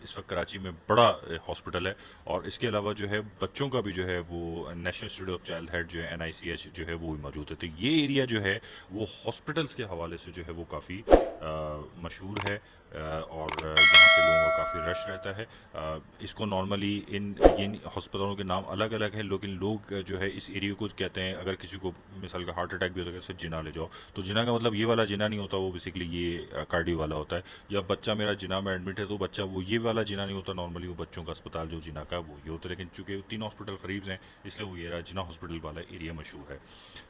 इस वक्त कराची में बड़ा हॉस्पिटल है। और इसके अलावा जो है बच्चों का भी जो है वो national institute of child health जो है NICH जो है वो भी मौजूद है। तो ये एरिया जो है वो हॉस्पिटल्स के हवाले से जो है वो काफ़ी मशहूर है। और यहाँ पे लोगों का काफ़ी रश रहता है। इसको नॉर्मली इन हॉस्पिटलों के नाम अलग अलग हैं, लेकिन लोग जो है इस एरिया को कहते हैं, अगर किसी को मिसाल का हार्ट अटैक भी होता है तो जिना ले जाओ। तो जिना का मतलब ये वाला जिना नहीं होता, वो बेसिकली ये कार्डियो वाला होता है। या बच्चा मेरा जिना में एडमिट है तो बच्चा, वो ये वाला जिना नहीं होता, नॉर्मली वो बच्चों का अस्पताल जो जिना का वो ये होता है। लेकिन चूंकि 3 हॉस्पिटल करीब हैं, इसलिए वो ये जिना हॉस्पिटल वाला एरिया मशहूर है।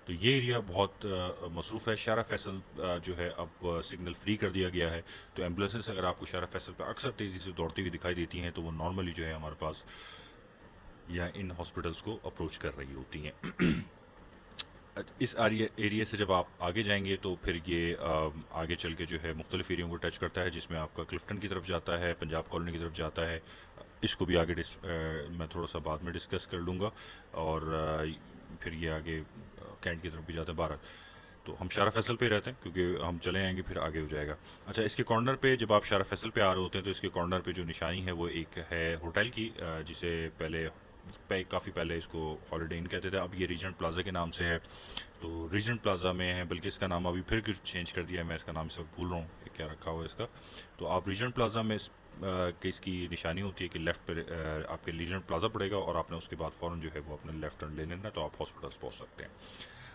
तो ये एरिया बहुत मसरूफ़ है। शारा फैसल जो है अब सिग्नल फ्री कर दिया गया है। तो एम्बुलेंसेस अगर आपको शारा फैसल पर अक्सर तेज़ी से दौड़ती हुई दिखाई देती हैं तो वो नॉर्मली जो है हमारे पास या इन हॉस्पिटल्स को अप्रोच कर रही होती हैं। इस एरिया से जब आप आगे जाएंगे तो फिर ये आगे चल के जो है मुख्तलिफ एरियो को टच करता है, जिसमें आपका क्लिफ्टन की तरफ जाता है, पंजाब कॉलोनी की तरफ जाता है। इसको भी आगे मैं थोड़ा सा बाद में डिस्कस कर लूँगा। और फिर ये आगे कैंट की तरफ भी जाता है, 12। तो हम शारा फैसल पे ही रहते हैं क्योंकि हम चले आएंगे फिर आगे हो जाएगा। अच्छा इसके कॉर्नर पे जब आप शारा फैसल पे आ रहे होते हैं तो इसके कॉर्नर पे जो निशानी है वो एक है होटल की, जिसे काफ़ी पहले इसको हॉलीडे इन कहते थे, अब ये रीजेंट प्लाजा के नाम से है। तो रीजेंट प्लाजा में है, बल्कि इसका नाम अभी फिर कुछ चेंज कर दिया है, मैं इसका नाम इस वक्त भूल रहा हूँ कि क्या रखा हुआ है इसका। तो आप रीजेंट प्लाजा में कि इसकी निशानी होती है कि लेफ़्ट पे आपके रीजेंट प्लाजा पड़ेगा और आपने उसके बाद फ़ौरन जो है वो अपने लेफ़्ट टर्न ले लेना, तो आप हॉस्पिटल्स पहुँच सकते हैं।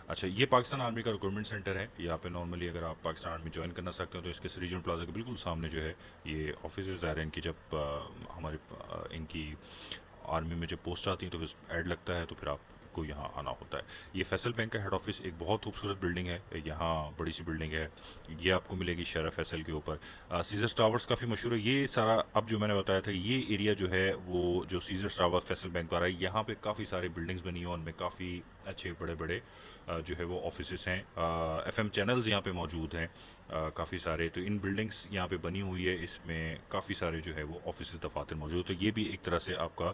अच्छा, ये पाकिस्तान आर्मी का रिक्रूटमेंट सेंटर है। यहाँ पे नॉर्मली अगर आप पाकिस्तान आर्मी ज्वाइन करना चाहते हो तो इसके रीजन प्लाजा के बिल्कुल सामने जो है ये ऑफिस ज़ाहिर है इनकी। जब हमारे इनकी आर्मी में जब पोस्ट आती है तो फिर ऐड लगता है तो फिर आपको यहाँ आना होता है। ये फैसल बैंक का हेड ऑफिस एक बहुत खूबसूरत बिल्डिंग है, यहाँ बड़ी सी बिल्डिंग है। ये आपको मिलेगी शरफ फैसल के ऊपर। सीजर्स टावर्स काफ़ी मशहूर है। ये सारा अब जो मैंने बताया था ये एरिया जो है वो जो सीजर्स टावर फैसल बैंक द्वारा है, यहाँ पे काफ़ी सारी बिल्डिंग्स बनी हैं, उनमें काफ़ी अच्छे बड़े बड़े जो है वो ऑफिस हैं। एफएम चैनल्स यहाँ पे मौजूद हैं काफ़ी सारे। तो इन बिल्डिंग्स यहाँ पे बनी हुई है, इसमें काफ़ी सारे जो है वो ऑफिस दफातर मौजूद। तो ये भी एक तरह से आपका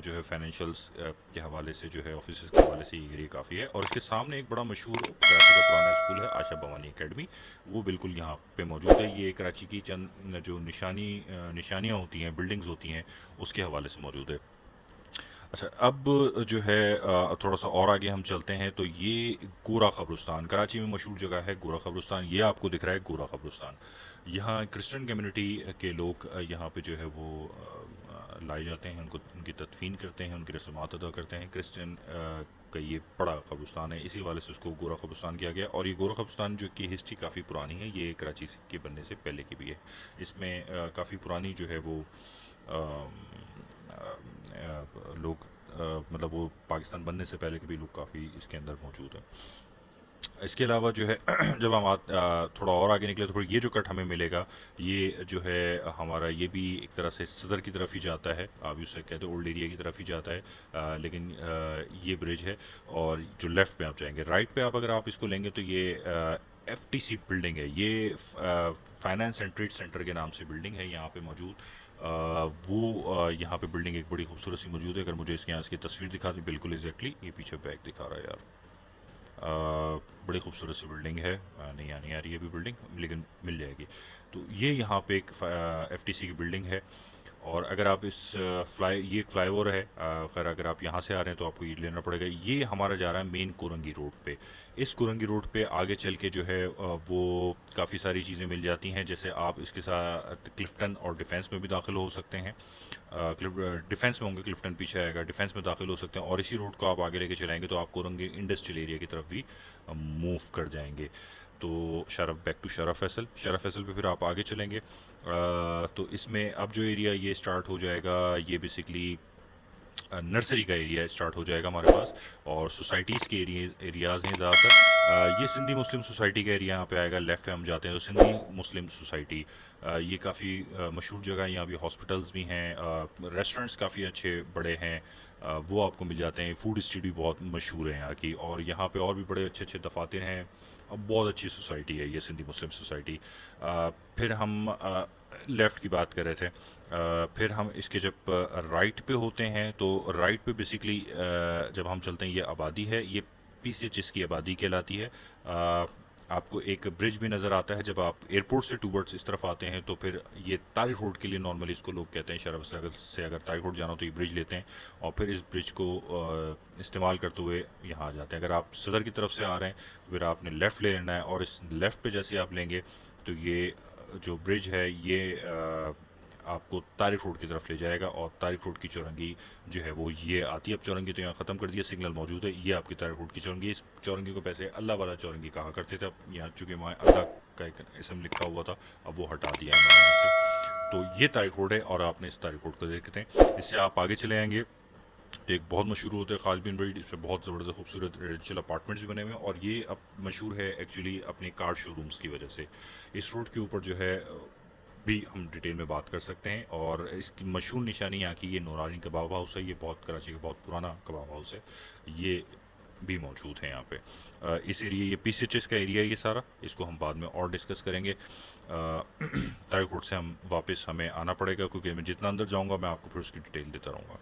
जो है फाइनेंशियल्स के हवाले से जो है ऑफिस के हवाले से ये एरिया काफ़ी है। और इसके सामने एक बड़ा मशहूर कराची का पुराना स्कूल है आशा भवानी एकेडमी, वो बिल्कुल यहाँ पे मौजूद है। ये कराची की चंद जो निशानियाँ होती हैं, बिल्डिंग्स होती हैं, उसके हवाले से मौजूद है। अच्छा, अब जो है थोड़ा सा और आगे हम चलते हैं तो ये गोरा कब्रिस्तान कराची में मशहूर जगह है। गोरा कब्रिस्तान ये आपको दिख रहा है, गोरा कब्रिस्तान। यहाँ क्रिश्चियन कम्युनिटी के लोग यहाँ पे जो है वो लाए जाते हैं, उनको उनकी तदफीन करते हैं, उनकी रस्मात अदा करते हैं। क्रिश्चियन का ये बड़ा कब्रिस्तान है, इसी वाले से उसको गोरा कब्रिस्तान किया गया। और ये गोरा कब्रिस्तान जो की हिस्ट्री काफ़ी पुरानी है, ये कराची के बनने से पहले की भी है। इसमें काफ़ी पुरानी जो है वो लोग मतलब वो पाकिस्तान बनने से पहले के भी लोग काफ़ी इसके अंदर मौजूद हैं। इसके अलावा जो है जब हम थोड़ा और आगे निकले तो फिर ये जो कट हमें मिलेगा ये जो है हमारा ये भी एक तरह से सदर की तरफ ही जाता है, आप उससे कहते हैं ओल्ड एरिया की तरफ ही जाता है। लेकिन ये ब्रिज है। और जो लेफ़्ट पे आप जाएंगे, राइट पे आप अगर आप इसको लेंगे तो ये एफटीसी बिल्डिंग है। ये फाइनेंस एंड ट्रेड सेंटर के नाम से बिल्डिंग है यहाँ पे मौजूद। यहाँ पे बिल्डिंग एक बड़ी खूबसूरत सी मौजूद है। अगर मुझे इसके यहाँ इसकी तस्वीर दिखा दी, बिल्कुल एग्जैक्टली ये पीछे बैग दिखा रहा है यार। बड़ी खूबसूरत सी बिल्डिंग है। नहीं आनी आ रही है अभी बिल्डिंग, लेकिन मिल जाएगी। तो ये यहाँ पे एक एफटीसी की बिल्डिंग है। और अगर आप इस ये एक फ्लाईओवर है, खैर अगर आप यहाँ से आ रहे हैं तो आपको ये लेना पड़ेगा। ये हमारा जा रहा है मेन कोरंगी रोड पे। इस कोरंगी रोड पे आगे चल के जो है वो काफ़ी सारी चीज़ें मिल जाती हैं। जैसे आप इसके साथ क्लिफ्टन और डिफेंस में भी दाखिल हो सकते हैं। डिफेंस में होंगे, क्लिफ्टन पीछे आएगा, डिफेंस में दाखिल हो सकते हैं। और इसी रोड को आप आगे लेके चलाएंगे तो आप कोरंगी इंडस्ट्रियल एरिया की तरफ भी मूव कर जाएंगे। तो शरफ बैक टू शरफ फैसल, शरफ फैसल पे फिर आप आगे चलेंगे तो इसमें अब जो एरिया ये स्टार्ट हो जाएगा, ये बेसिकली नर्सरी का एरिया स्टार्ट हो जाएगा हमारे पास। और सोसाइटीज़ के एरियाज़ हैं ज़्यादातर। ये सिंधी मुस्लिम सोसाइटी का एरिया यहाँ पे आएगा। लेफ़्ट पे हम जाते हैं तो सिंधी मुस्लिम सोसाइटी, ये काफ़ी मशहूर जगह है। यहाँ भी हॉस्पिटल्स भी हैं, रेस्टोरेंट्स काफ़ी अच्छे बड़े हैं, वो आपको मिल जाते हैं। फूड स्ट्रीट भी बहुत मशहूर है यहाँ की। और यहाँ पे और भी बड़े अच्छे अच्छे दफातर हैं। बहुत अच्छी सोसाइटी है ये सिंधी मुस्लिम सोसाइटी। फिर हम लेफ़्ट की बात कर रहे थे। फिर हम इसके जब राइट पे होते हैं तो राइट पे बेसिकली जब हम चलते हैं ये आबादी है, ये पीसीएचएस की आबादी कहलाती है। आपको एक ब्रिज भी नज़र आता है जब आप एयरपोर्ट से टूवर्ड्स इस तरफ आते हैं। तो फिर ये तारिक रोड के लिए नॉर्मली इसको लोग कहते हैं, शरफ से अगर तारिक रोड जाना हो तो ये ब्रिज लेते हैं और फिर इस ब्रिज को इस्तेमाल करते हुए यहाँ आ जाते हैं। अगर आप सदर की तरफ से आ रहे हैं तो फिर आपने लेफ़्ट ले लेना है। और इस लेफ़्ट पे जैसे आप लेंगे तो ये जो ब्रिज है ये आपको तारिक रोड की तरफ ले जाएगा। और तारिक रोड की चौरंगी जो है वो ये आती है। अब चौरंगी तो यहाँ ख़त्म कर दिया, सिग्नल मौजूद है। ये आपकी तारिक रोड की चौरंगी। इस चौरंगी को पहले अल्लाह वाला चौरंगी कहा करते थे, अब यहाँ चूँकि वहाँ अल्लाह का एक इसम लिखा हुआ था, अब वो हटा दिया है यहाँ से। तो ये तारिक रोड है और आपने इस तारिक रोड को देखते हैं। इससे आप आगे चले आएंगे तो एक बहुत मशहूर होता है खालिद रोड। इस पर बहुत ज़बरदस्त खूबसूरत रेजिडेंशियल अपार्टमेंट्स भी बने हुए हैं। और ये अब मशहूर है एक्चुअली अपने कार शोरूम्स की वजह से। इस रोड के ऊपर जो है भी हम डिटेल में बात कर सकते हैं। और इसकी मशहूर निशानी यहाँ की ये नूरानी कबाब हाउस है। ये बहुत कराची का बहुत पुराना कबाब हाउस है, ये भी मौजूद है यहाँ पे। इस एरिया ये पीसीएचएस का एरिया है ये सारा, इसको हम बाद में और डिस्कस करेंगे। तारिक रोड से हम वापस हमें आना पड़ेगा क्योंकि मैं जितना अंदर जाऊँगा मैं आपको फिर उसकी डिटेल देता रहूँगा।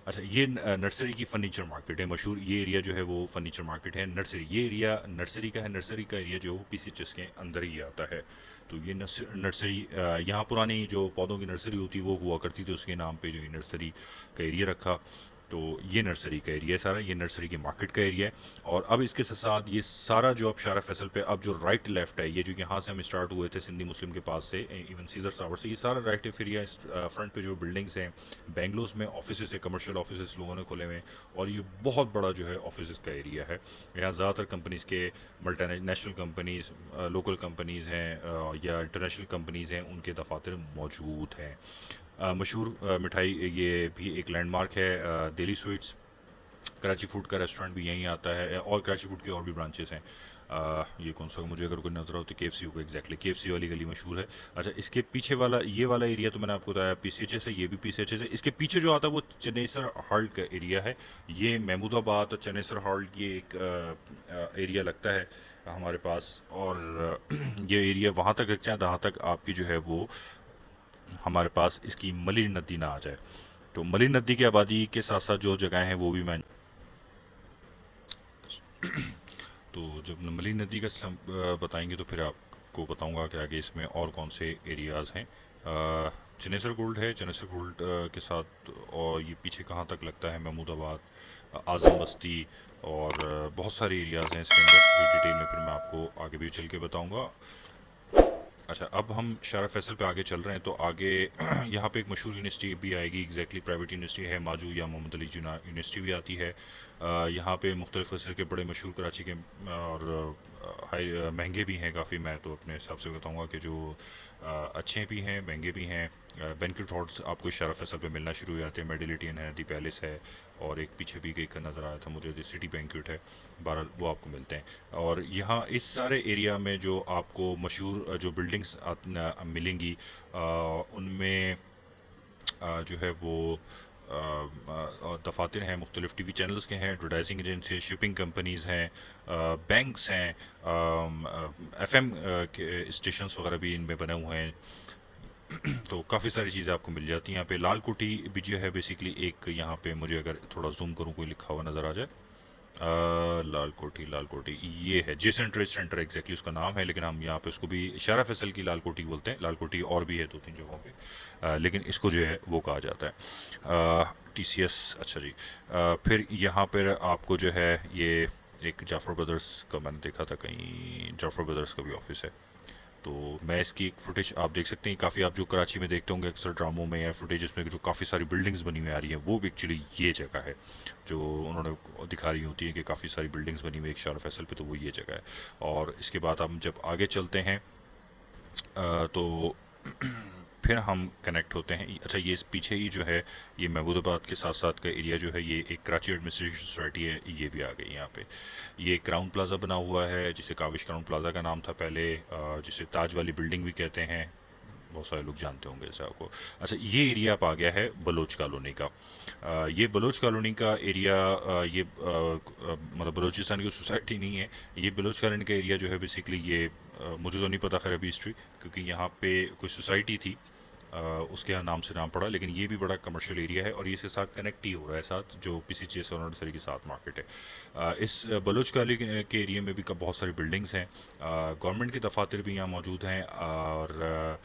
अच्छा, ये नर्सरी की फ़र्नीचर मार्केट है मशहूर। ये एरिया जो है वो फ़र्नीचर मार्केट है। नर्सरी ये एरिया नर्सरी का है। नर्सरी का एरिया जो पीसीएचएस के अंदर ही आता है। तो ये नर्सरी यहाँ पुरानी जो पौधों की नर्सरी होती वो हुआ करती थी, उसके नाम पे जो ये नर्सरी का एरिया रखा। तो ये नर्सरी का एरिया है सारा, ये नर्सरी की मार्केट का एरिया है। और अब इसके साथ साथ ये सारा जो अब शारा फैसल पे अब जो राइट लेफ्ट है, ये जो यहाँ से हम स्टार्ट हुए थे सिंधी मुस्लिम के पास से, इवन सीजर टावर से, ये सारा राइट एरिया, फ्रंट पे जो बिल्डिंग्स हैं, बेंगलोर में ऑफिस है, कमर्शियल ऑफिस लोगों ने खोले हुए हैं, और ये बहुत बड़ा जो है ऑफिस का एरिया है। यहाँ ज़्यादातर कंपनीज़ के, multi national companies, local companies हैं या इंटरनेशनल कंपनीज़ हैं, उनके दफातर मौजूद हैं। मशहूर मिठाई ये भी एक लैंडमार्क है, दिल्ली स्वीट्स। कराची फूड का रेस्टोरेंट भी यहीं आता है, और कराची फूड के और भी ब्रांचेस हैं। ये कौन सा, मुझे अगर कोई नजर हो तो KFC होगा, एग्जैक्टली KFC वाली गली मशहूर है। अच्छा, इसके पीछे वाला ये वाला एरिया तो मैंने आपको बताया PCHS है, ये भी PCHS है। इसके पीछे जो आता है वो चन्नेसर हॉल्ट का एरिया है। ये महमूदाबाद और चन्नेसर हॉल्ट ये एक एरिया लगता है हमारे पास। और ये एरिया वहाँ तक रखते हैं जहाँ तक आपकी जो है वो हमारे पास इसकी मली नदी ना आ जाए। तो मली नदी की आबादी के साथ साथ जो जगह हैं वो भी मैं, तो जब मली नदी का बताएंगे तो फिर आपको बताऊंगा कि आगे इसमें और कौन से एरियाज़ हैं। चनेसर गोल्ड है, चनेसर गोल्ड के साथ, और ये पीछे कहाँ तक लगता है महमूदाबाद, आज़म बस्ती, और बहुत सारे एरियाज़ हैं इसके अंदर। ये डिटेल में फिर मैं आपको आगे भी चल के बताऊंगा। अच्छा, अब हम शारा फैसल पे आगे चल रहे हैं, तो आगे यहाँ पे एक मशहूर यूनिवर्सिटी भी आएगी, एग्जैक्टली प्राइवेट यूनिवर्सिटी है, माजू या मोहम्मद अली जिन्ना यूनिवर्सिटी भी आती है। यहाँ पे मुख्तलिफ फैसल के बड़े मशहूर कराची के, और हाई महंगे भी हैं काफ़ी। मैं तो अपने हिसाब से बताऊँगा कि जो अच्छे भी हैं, महंगे भी हैं। बैंक्वेट हॉल्स आपको शारा फैसल पे मिलना शुरू हो जाते हैं, मेडिलिटियन है, दी पैलेस है, और एक पीछे भी एक नज़र आया था मुझे, दी सिटी बैंक्वेट है। बहरहाल वो आपको मिलते हैं। और यहाँ इस सारे एरिया में जो आपको मशहूर जो बिल्डिंग्स मिलेंगी, उनमें जो है वो दफातर हैं, मुख्तलिफ TV चैनल्स के हैं, एडवर्टाइजिंग एजेंसी, शिपिंग कंपनीज़ हैं, बैंक्स हैं, FM के स्टेशंस वगैरह भी इनमें बने हुए हैं। तो काफ़ी सारी चीज़ें आपको मिल जाती हैं यहाँ पे। लाल कोठी भी जो है बेसिकली एक, यहाँ पे मुझे अगर थोड़ा जूम करूँ कोई लिखा हुआ नज़र आ जाए, लाल कोठी, लाल कोठी ये है जेसन ट्रेड सेंटर, एग्जैक्टली उसका नाम है, लेकिन हम यहाँ पे उसको भी शारा फैसल की लाल कोठी बोलते हैं। लाल कोठी और भी है 2-3 जगहों पे, लेकिन इसको जो है वो कहा जाता है TCS। अच्छा जी, फिर यहाँ पर आपको जो है ये एक जाफ़र ब्रदर्स का मैंने देखा था कहीं, जाफ़र ब्रदर्स का भी ऑफिस है। तो मैं इसकी एक फुटेज आप देख सकते हैं, काफ़ी आप जो कराची में देखते होंगे अक्सर ड्रामों में या फुटेज में, जो काफ़ी सारी बिल्डिंग्स बनी हुई आ रही हैं, वो भी एक्चुअली ये जगह है जो उन्होंने दिखा रही होती है कि काफ़ी सारी बिल्डिंग्स बनी हुई है एक शारा फैसल पे, तो वो ये जगह है। और इसके बाद हम जब आगे चलते हैं तो फिर हम कनेक्ट होते हैं। अच्छा, ये इस पीछे ही जो है ये महमूदाबाद के साथ साथ का एरिया जो है, ये एक कराची एडमिनिस्ट्रेशन सोसाइटी है, ये भी आ गई यहाँ पे। ये क्राउन प्लाजा बना हुआ है, जिसे काविश क्राउन प्लाजा का नाम था पहले, जिसे ताज वाली बिल्डिंग भी कहते हैं, बहुत सारे लोग जानते होंगे इस आपको। अच्छा, ये एरिया अब आ गया है बलोच कॉलोनी का। ये बलोच कॉलोनी का एरिया, ये मतलब बलोचिस्तान की सोसाइटी नहीं है, ये बलोच कॉलोनी का एरिया जो है बेसिकली ये, मुझे तो नहीं पता खैर अभी हिस्ट्री, क्योंकि यहाँ पे कोई सोसाइटी थी, उसके यहाँ नाम से नाम पड़ा, लेकिन ये भी बड़ा कमर्शियल एरिया है, और ये इसके साथ कनेक्ट ही हो रहा है साथ जो PCHS और नर्सरी के साथ मार्केट है। इस बलोच कॉलोनी के एरिया में भी बहुत सारी बिल्डिंग्स हैं, गवर्नमेंट के दफातर भी यहाँ मौजूद हैं, और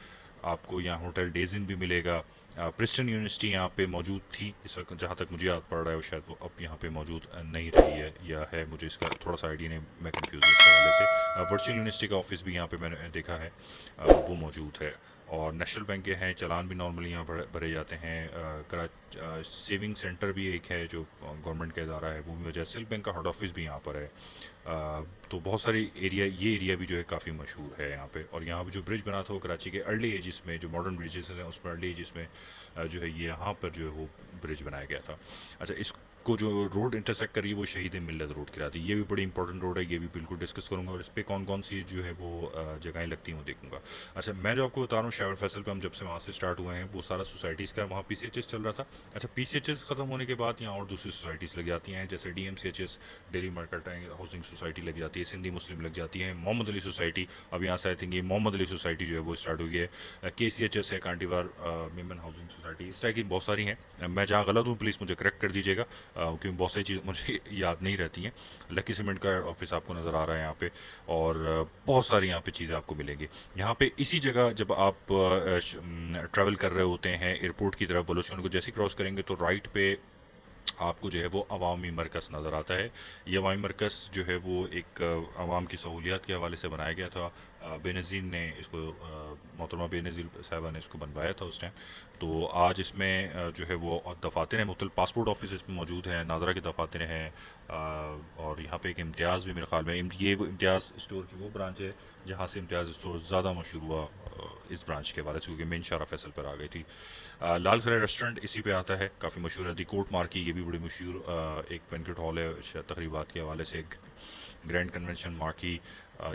आपको यहाँ होटल डेज इन भी मिलेगा। प्रिस्टन यूनिवर्सिटी यहाँ पे मौजूद थी इस वक्त, जहाँ तक मुझे याद पड़ रहा है, वो शायद वो अब यहाँ पे मौजूद नहीं रही है, या है, मुझे इसका थोड़ा सा आइडिया नहीं, मैं कंफ्यूज हूँ इस हवाले से। वर्चुअल यूनिवर्सिटी का ऑफिस भी यहाँ पे मैंने देखा है, वो मौजूद है। और नेशनल बैंक के हैं, चालान भी नॉर्मली यहाँ भरे जाते हैं। सेविंग सेंटर भी एक है जो गवर्नमेंट का इदारा है, वो भी वजह, सिल्क बैंक का हेड ऑफिस भी यहाँ पर है। तो बहुत सारी एरिया, ये एरिया भी जो है काफ़ी मशहूर है यहाँ पे। और यहाँ पे जो ब्रिज बना था वो कराची के अर्ली एजिस में, जो मॉडर्न ब्रिजेस हैं उसमें अर्ली एजिस में जो है ये यहाँ पर जो है वो ब्रिज बनाया गया था। अच्छा, इसको जो रोड इंटरसेक्ट कर रही है वो शहीद मिल्लत रोड कहलाती है, ये भी बड़ी इंपॉर्टेंट रोड है, ये भी बिल्कुल डिस्कस करूँगा, और इस पर कौन कौन सी जो है वो जगहें लगती हैं वो देखूँगा। अच्छा, मैं जो आपको बता रहा हूँ शारा फैसल पे हम जब से वहाँ से स्टार्ट हुए हैं, वो सारा सोसाइटीज़ का वहाँ PCHS चल रहा था। अच्छा, PCHS ख़त्म होने के बाद यहाँ और दूसरी सोसाइटीज़ लग जाती हैं, जैसे DMCHS, daily mercantile housing society लग जाती है, सिंधी मुस्लिम लग जाती है, मोहम्मद अली सोसाइटी, अब यहाँ से आई थिंक ये मोहम्मद अली सोसाइटी जो है वो स्टार्ट हुई है। KCHS है, कांटीवार मेमन हाउसिंग सोसाइटी, इस टाइप की बहुत सारी हैं। मैं जहाँ गलत हूँ प्लीज़ मुझे करेक्ट कर दीजिएगा, क्योंकि बहुत सारी चीज़ मुझे याद नहीं रहती हैं। लकी सीमेंट का ऑफिस आपको नज़र आ रहा है यहाँ पे, और बहुत सारी यहाँ पे चीज़ें आपको मिलेंगी। यहाँ पे इसी जगह जब आप ट्रैवल कर रहे होते हैं एयरपोर्ट की तरफ, बलूचिस्तान को जैसे क्रॉस करेंगे तो राइट पे आपको जो है वो अवामी मरकज़ नज़र आता है। ये अवामी मरकज़ जो है वो एक आवाम की सहूलियात के हवाले से बनाया गया था। बेनज़ीर ने इसको मोहतरमा बेनज़ीर साहिबा ने इसको बनवाया था उस टाइम। तो आज इसमें जो है वो दफातर हैं, मुख्तलिफ पासपोर्ट ऑफिस इसमें मौजूद हैं, नादरा के दफातर हैं। और यहाँ पे एक इम्तियाज़ भी मेरे ख्याल में ये वो इम्तियाज़ स्टोर की वो ब्रांच है जहाँ से इम्तियाज़ स्टोर ज़्यादा मशहूर हुआ इस ब्रांच के हवाले से, क्योंकि मेन शारा फैसल पर आ गई थी। लाल किला रेस्टोरेंट इसी पे आता है, काफ़ी मशहूर है। दी कोर्ट मार्की, ये भी बड़ी मशहूर एक बैंक्वेट हॉल है तकरीबात के हवाले से। ग्रैंड कन्वेंशन मार्की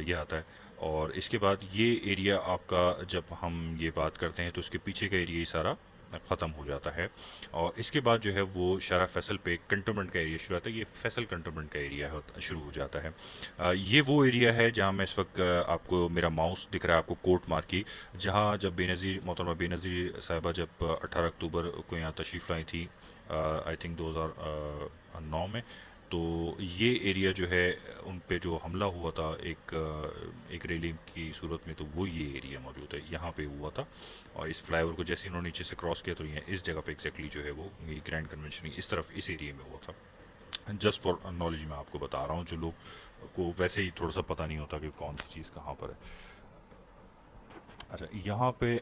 ये आता है। और इसके बाद ये एरिया आपका, जब हम ये बात करते हैं तो इसके पीछे का एरिया ही सारा ख़त्म हो जाता है। और इसके बाद जो है वो शारा फैसल पे कंटोनमेंट का एरिया शुरू होता है। ये फैसल कंटोनमेंट का एरिया शुरू हो जाता है। ये वो एरिया है जहाँ मैं इस वक्त आपको मेरा माउस दिख रहा है आपको, कोर्ट मार्की, जहाँ जब बेनज़ीर मोहतरमा बेनज़ीर साहिबा जब 18 अक्टूबर को यहाँ तशरीफ़ लाई थी, आई थिंक 2009 में। तो ये एरिया जो है उन पे जो हमला हुआ था एक रैली की सूरत में, तो वो ये एरिया मौजूद है, यहाँ पे हुआ था। और इस फ्लाईओवर को जैसे इन्होंने नीचे से क्रॉस किया तो ये इस जगह पे एग्जैक्टली जो है वो ये ग्रैंड कन्वेंशन इस तरफ इस एरिया में हुआ था। जस्ट फॉर नॉलेज मैं आपको बता रहा हूँ, जो लोग को वैसे ही थोड़ा सा पता नहीं होता कि कौन सी चीज़ कहाँ पर है। अच्छा, यहाँ पे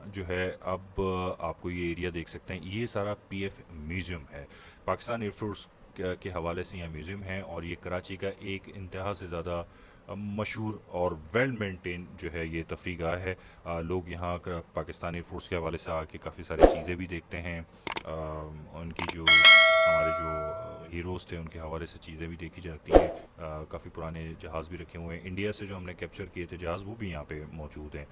जो है अब आपको ये एरिया देख सकते हैं, ये सारा पीएफ म्यूज़ियम है। पाकिस्तान एयरफोर्स के हवाले से यहाँ म्यूज़ियम है, और ये कराची का एक इंतहा से ज़्यादा मशहूर और वेल मेंटेन जो है ये तफरी गाह है। लोग यहाँ पाकिस्तान एयरफोर्स के हवाले से आके काफ़ी सारी चीज़ें भी देखते हैं। उनकी जो हमारे जो हीरोज़ थे उनके हवाले से चीज़ें भी देखी जाती हैं। काफ़ी पुराने जहाज़ भी रखे हुए हैं, इंडिया से जो हमने कैप्चर किए थे जहाज़, वो भी यहाँ पे मौजूद हैं।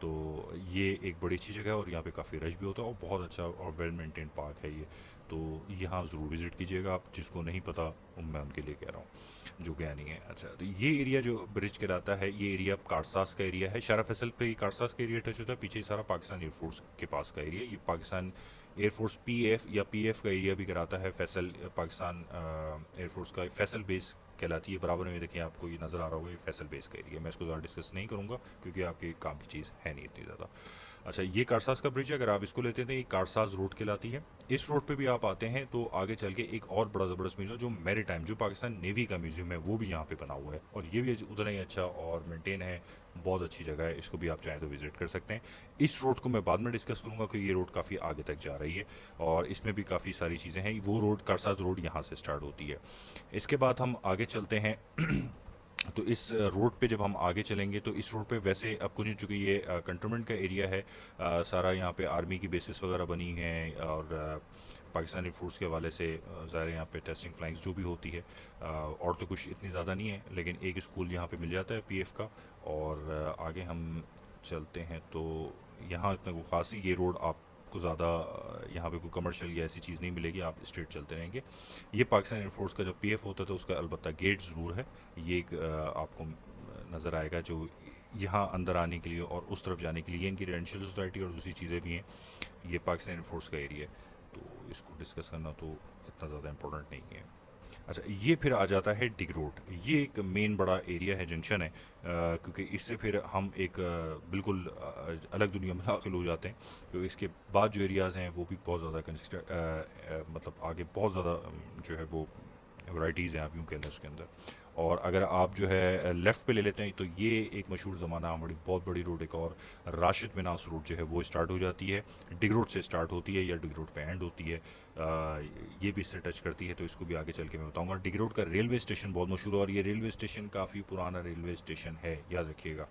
तो ये एक बड़ी अच्छी जगह है, और यहाँ पे काफ़ी रश भी होता है, और बहुत अच्छा और वेल मेंटेन पार्क है ये। तो यहाँ ज़रूर विज़िट कीजिएगा आप, जिसको नहीं पता मैं उनके लिए कह रहा हूँ, जो गया नहीं है। अच्छा, तो ये एरिया जो ब्रिज कहलाता है, ये एरिया कारसास का एरिया है। शारा फैसल पे ये कारसास का एरिया टच होता है, पीछे ही सारा पाकिस्तान एयरफोर्स के पास का एरिया। ये पाकिस्तान एयरफोर्स पीएफ या पीएफ का एरिया भी कराता है। फैसल पाकिस्तान एयरफोर्स का फैसल बेस कहलाती है। बराबर में देखिए आपको ये नज़र आ रहा होगा, ये फैसल बेस का एरिया। मैं इसको ज़्यादा डिस्कस नहीं करूँगा क्योंकि आपके काम की चीज़ है नहीं इतनी ज़्यादा। अच्छा, ये कारसाज का ब्रिज है, अगर आप इसको लेते हैं तो ये कारसाज रोड कहलाती है। इस रोड पे भी आप आते हैं तो आगे चल के एक और बड़ा ज़बरदस्त म्यूजियम जो मैरी टाइम, जो पाकिस्तान नेवी का म्यूजियम है, वो भी यहाँ पे बना हुआ है, और ये भी उतना ही अच्छा और मेंटेन है। बहुत अच्छी जगह है, इसको भी आप चाहें तो विजिट कर सकते हैं। इस रोड को मैं बाद में डिस्कस करूँगा कि ये रोड काफ़ी आगे तक जा रही है, और इसमें भी काफ़ी सारी चीज़ें हैं। वो रोड कारसाज रोड यहाँ से स्टार्ट होती है। इसके बाद हम आगे चलते हैं। तो इस रोड पे जब हम आगे चलेंगे तो इस रोड पे वैसे अब कुछ, चूँकि ये कंटोनमेंट का एरिया है, सारा यहाँ पे आर्मी की बेसिस वगैरह बनी हैं, और पाकिस्तानी फोर्स के हवाले से ज़ाहिर यहाँ पे टेस्टिंग फ्लाइंग्स जो भी होती है, और तो कुछ इतनी ज़्यादा नहीं है, लेकिन एक स्कूल यहाँ पे मिल जाता है पीएफ का। और आगे हम चलते हैं तो यहाँ इतना कोई ख़ास नहीं, ये रोड आपको ज़्यादा यहाँ पे कोई कमर्शियल या ऐसी चीज़ नहीं मिलेगी, आप स्ट्रेट चलते रहेंगे। ये पाकिस्तान एयरफोर्स का जब पीएफ होता था उसका अलबत्ता गेट ज़रूर है, ये एक आपको नज़र आएगा, जो यहाँ अंदर आने के लिए और उस तरफ जाने के लिए इनकी रेजिडेंशियल सोसाइटी और दूसरी चीज़ें भी हैं। ये पाकिस्तान एयरफोर्स का एरिया है, तो इसको डिस्कस करना तो इतना ज़्यादा इम्पोर्टेंट नहीं है। अच्छा, ये फिर आ जाता है डिग रोड। ये एक मेन बड़ा एरिया है, जंक्शन है, क्योंकि इससे फिर हम एक बिल्कुल अलग दुनिया में दाखिल हो जाते हैं। तो इसके बाद जो एरियाज़ हैं वो भी बहुत ज़्यादा कंसिस्टेंट, मतलब आगे बहुत ज़्यादा जो है वो वैराइटीज़ हैं, आप यूँ कह लें उसके अंदर। और अगर आप जो है लेफ़्ट पे ले लेते हैं तो ये एक मशहूर ज़माना बड़ी बहुत बड़ी रोड एक और राशिद मिनास रोड जो है वो स्टार्ट हो जाती है। डिग रोड से स्टार्ट होती है या डिग रोड पे एंड होती है। ये भी इससे टच करती है, तो इसको भी आगे चल के मैं बताऊंगा। डिग रोड का रेलवे स्टेशन बहुत मशहूर है, और ये रेलवे स्टेशन काफ़ी पुराना रेलवे स्टेशन है, याद रखिएगा।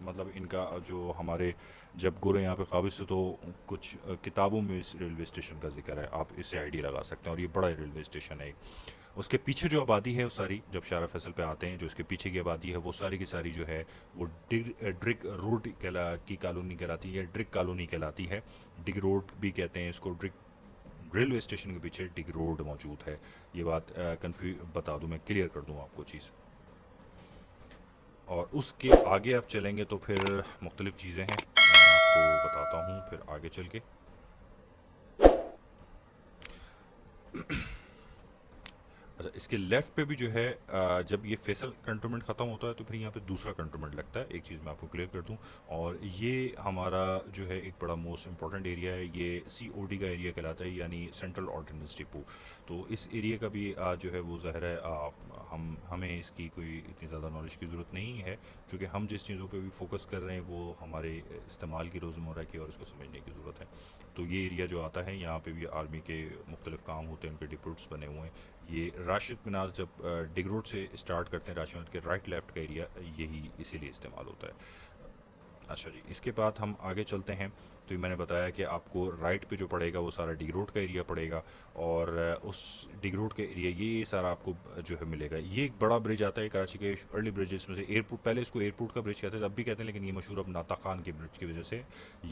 मतलब इनका जो हमारे जब गोरे यहाँ पे काबिज थे तो कुछ किताबों में इस रेलवे स्टेशन का जिक्र है, आप इससे आइडिया लगा सकते हैं। और ये बड़ा रेलवे स्टेशन है। उसके पीछे जो आबादी है वो सारी, जब शारा फैसल पे आते हैं, जो इसके पीछे की आबादी है वो सारी की सारी जो है वो ड्रिक रोड की कॉलोनी कहलाती है, ड्रिक कॉलोनी कहलाती है। डिग रोड भी कहते हैं इसको। ड्रिक रेलवे स्टेशन के पीछे डिग रोड मौजूद है। ये बात कन्फ्यूज बता दूं, मैं क्लियर कर दूं आपको चीज़। और उसके आगे आप चलेंगे तो फिर मुख्तलिफ चीज़ें हैं, मैं आपको बताता हूँ फिर आगे चल के। अच्छा, इसके लेफ्ट पे भी जो है जब ये फैसल कंटोनमेंट ख़त्म होता है तो फिर यहाँ पे दूसरा कंटोनमेंट लगता है। एक चीज़ मैं आपको क्लियर कर दूँ, और ये हमारा जो है एक बड़ा मोस्ट इंपॉर्टेंट एरिया है, ये COD का एरिया कहलाता है, यानी सेंट्रल ऑर्डिनेंस डिपो। तो इस एरिया का भी जो है वो ज़ाहिर है हमें इसकी कोई इतनी ज़्यादा नॉलेज की ज़रूरत नहीं है, क्योंकि हम जिस चीज़ों पे भी फोकस कर रहे हैं वो हमारे इस्तेमाल की रोज़मर्रा की और इसको समझने की ज़रूरत है। तो ये एरिया जो आता है यहाँ पे भी आर्मी के मुख्तलिफ काम होते हैं, उनके डिपोट्स बने हुए हैं। ये राशिद मिनाज जब डिग रोड से स्टार्ट करते हैं, राशिद के राइट लेफ्ट का एरिया यही इसीलिए इस्तेमाल होता है। अच्छा जी, इसके बाद हम आगे चलते हैं। तो ये मैंने बताया कि आपको राइट पे जो पड़ेगा वो सारा डी रोड का एरिया पड़ेगा, और उस डी रोड के एरिया ये सारा आपको जो है मिलेगा। ये एक बड़ा ब्रिज आता है कराची के अर्ली ब्रिजेस में से, एयरपोर्ट, पहले इसको एयरपोर्ट का ब्रिज कहते थे, अब भी कहते हैं, लेकिन ये मशहूर अब नाता खान के ब्रिज की वजह से।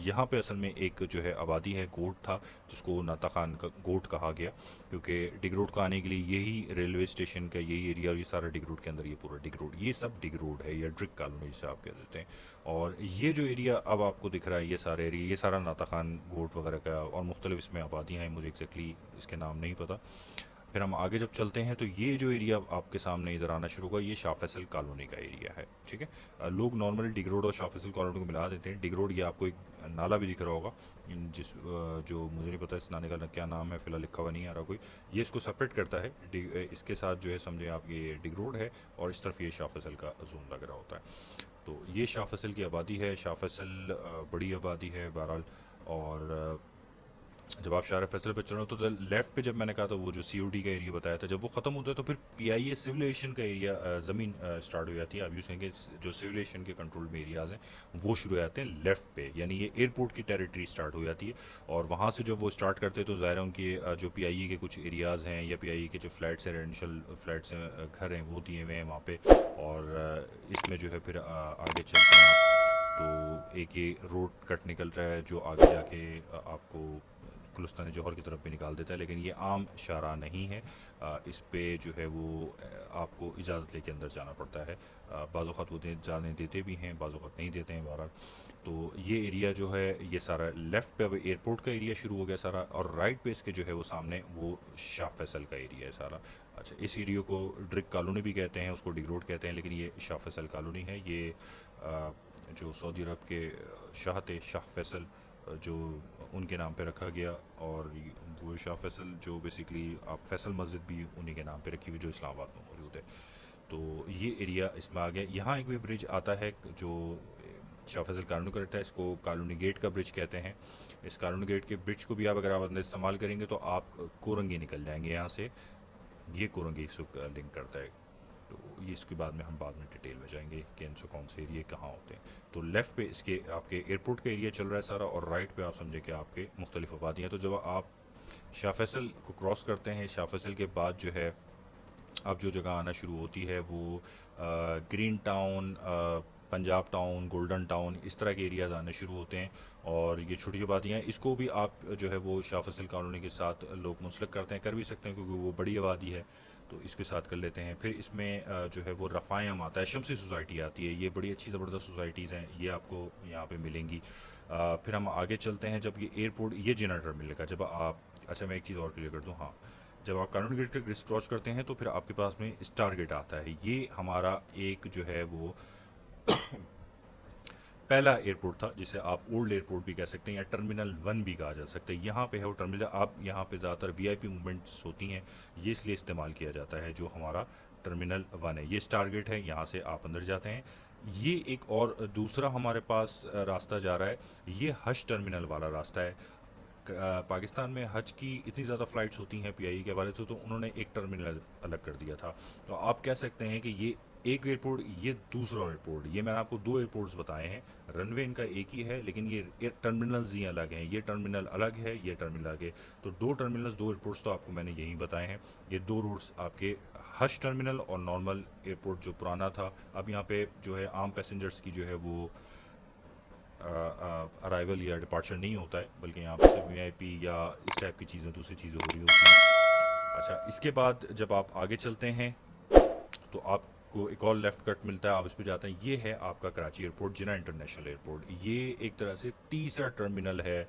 यहाँ पे असल में एक जो है आबादी है, गोट था, जिसको नाता खान का गोट कहा गया, क्योंकि डिग रोड का आने के लिए यही रेलवे स्टेशन का यही एरिया, और ये सारा डिग रोड के अंदर, ये पूरा डिग रोड, ये सब डिग रोड है, या ड्रिक कॉलोनी जिसे आप कह देते हैं। और ये जो एरिया अब आपको दिख रहा है, ये सारे एरिया, ये सारा नाता खान गोट वगैरह का, और मुख्तलिफ इसमें आबादियाँ हैं, मुझे एग्जैक्टली इसके नाम नहीं पता। फिर हम आगे जब चलते हैं तो ये जो एरिया आपके सामने इधर आना शुरू होगा, ये शाह फैसल कॉलोनी का एरिया है। ठीक है, लोग नॉर्मली डिग रोड और शाह फैसल कॉलोनी को मिला देते हैं। डिग रोड, ये आपको एक नाला भी दिख रहा होगा, जो मुझे नहीं पता इस नाले का क्या नाम है, फिलहाल लिखा हुआ नहीं आ रहा कोई, ये इसको सेपरेट करता है। इसके साथ जो है समझे आप, ये डिग रोड है और इस तरफ ये शाह फैसल का जोन लग रहा होता है। तो ये शाह फैसल की आबादी है। शाह फैसल बड़ी आबादी है बहरहाल। और जब आप शाह फैसल पे चल रहे हो तो लेफ्ट पे, जब मैंने कहा था वो जो COD का एरिया बताया था, जब वो ख़त्म होता है तो फिर PIA सिविल एविएशन का एरिया, ज़मीन स्टार्ट हो जाती है। आप यूँ कहेंगे जो सिविल एविएशन के कंट्रोल में एरियाज़ हैं वो शुरू हो जाते हैं लेफ़्ट पे, यानी ये एयरपोर्ट की टेरिटरी स्टार्ट हो जाती है। और वहाँ से जब वो स्टार्ट करते हैं तो ज़ाहिर है उनके जो PIA के कुछ एरियाज़ हैं, या PIA के जो फ्लैट्स हैं, रेजिडेंशियल फ्लैट्स हैं, घर हैं, वो दिए हुए हैं वहाँ पर। और इसमें जो है फिर आगे चलते हैं आप, तो एक ये रोड कट निकल रहा है जो आगे जाके आपको गुलिस्तान जौहर की तरफ भी निकाल देता है, लेकिन ये आम शाहराह नहीं है। इस पे जो है वो आपको इजाज़त लेके अंदर जाना पड़ता है। बाज़ औक़ात वो जाने देते भी हैं, बाज़ औक़ात नहीं देते हैं, बहरहाल। तो ये एरिया जो है ये सारा लेफ़्ट पे अब एयरपोर्ट का एरिया शुरू हो गया सारा, और राइट पे इसके जो है वो सामने वो शाह फैसल का एरिया है सारा। अच्छा, इस एरिया को ड्रिक कॉलोनी भी कहते हैं, उसको डिग रोड कहते हैं, लेकिन ये शाह फैसल कॉलोनी है। ये जो सऊदी अरब के शाह थे, शाह फैसल, जो उनके नाम पे रखा गया। और वो शाह फैसल जो बेसिकली आप फैसल मस्जिद भी उन्हीं के नाम पे रखी हुई, जो इस्लामाबाद में मौजूद है। तो ये एरिया इसमें आ गया। यहाँ एक भी ब्रिज आता है जो शाह फैसल कॉलोनी का रहता है, इसको कॉलोनी गेट का ब्रिज कहते हैं। इस कॉलोनी गेट के ब्रिज को भी आप अगर आप अंदर इस्तेमाल करेंगे तो आप कोरंगी निकल जाएंगे यहाँ से। ये कोरंगी इसको लिंक करता है। तो ये इसके बाद में हम बाद में डिटेल में जाएंगे कि इनसे कौन से एरिया कहाँ होते हैं। तो लेफ़्ट पे इसके आपके एयरपोर्ट का एरिया चल रहा है सारा, और राइट पे आप समझे कि आपके मुख्तलिफ आबादियाँ। तो जब आप शाह फैसल को क्रॉस करते हैं, शाह फैसल के बाद जो है अब जो जगह आना शुरू होती है वो green town, Punjab town, golden town, इस तरह के एरियाज़ आने शुरू होते हैं। और ये छोटी आबादियाँ हैं, इसको भी आप जो है वो शाह फैसल कॉलोनी के साथ लोग मुंसलिक करते हैं, कर भी सकते हैं क्योंकि वो बड़ी आबादी है, तो इसके साथ कर लेते हैं। फिर इसमें जो है वो रफ़ायम आता है, शमसी सोसाइटी आती है, ये बड़ी अच्छी ज़बरदस्त सोसाइटीज़ हैं, ये आपको यहाँ पे मिलेंगी। फिर हम आगे चलते हैं, जब ये एयरपोर्ट, ये जिना टर्मिनल का जब आप, अच्छा मैं एक चीज़ और क्लियर कर दूँ, हाँ, जब आप कानून गेट के क्रॉस करते हैं तो फिर आपके पास में स्टार गेट आता है। ये हमारा एक जो है वो पहला एयरपोर्ट था, जिसे आप ओल्ड एयरपोर्ट भी कह सकते हैं या टर्मिनल 1 भी कहा जा सकता है। यहाँ पे है वो टर्मिनल, आप यहाँ पे ज़्यादातर VIP मूवमेंट्स होती हैं, ये इसलिए इस्तेमाल किया जाता है। जो हमारा टर्मिनल 1 है, ये स्टार गेट है, यहाँ से आप अंदर जाते हैं। ये एक और दूसरा हमारे पास रास्ता जा रहा है, ये हज टर्मिनल वाला रास्ता है। पाकिस्तान में हज की इतनी ज़्यादा फ़्लाइट्स होती हैं PIA के हवाले से, तो उन्होंने एक टर्मिनल अलग कर दिया था। तो आप कह सकते हैं कि ये एक एयरपोर्ट, ये दूसरा एयरपोर्ट, ये मैंने आपको 2 एयरपोर्ट्स बताए हैं। रनवे इनका एक ही है, लेकिन ये टर्मिनल्स ही अलग हैं। ये टर्मिनल अलग है, ये टर्मिनल अलग है। तो 2 टर्मिनल्स, 2 एयरपोर्ट्स तो आपको मैंने यही बताए हैं। ये 2 रूट्स आपके हज टर्मिनल और नॉर्मल एयरपोर्ट जो पुराना था, अब यहाँ पे जो है आम पैसेंजर्स की जो है वो अराइवल या डिपार्चर नहीं होता है, बल्कि यहाँ पर सिर्फ VIP या इस टाइप की चीज़ें, दूसरी चीज़ें हो रही होती हैं। अच्छा, इसके बाद जब आप आगे चलते हैं तो आप आपको एक और लेफ़्ट कट मिलता है, आप इस पे जाते हैं। ये है आपका कराची एयरपोर्ट, जिन्ना इंटरनेशनल एयरपोर्ट। ये एक तरह से तीसरा टर्मिनल है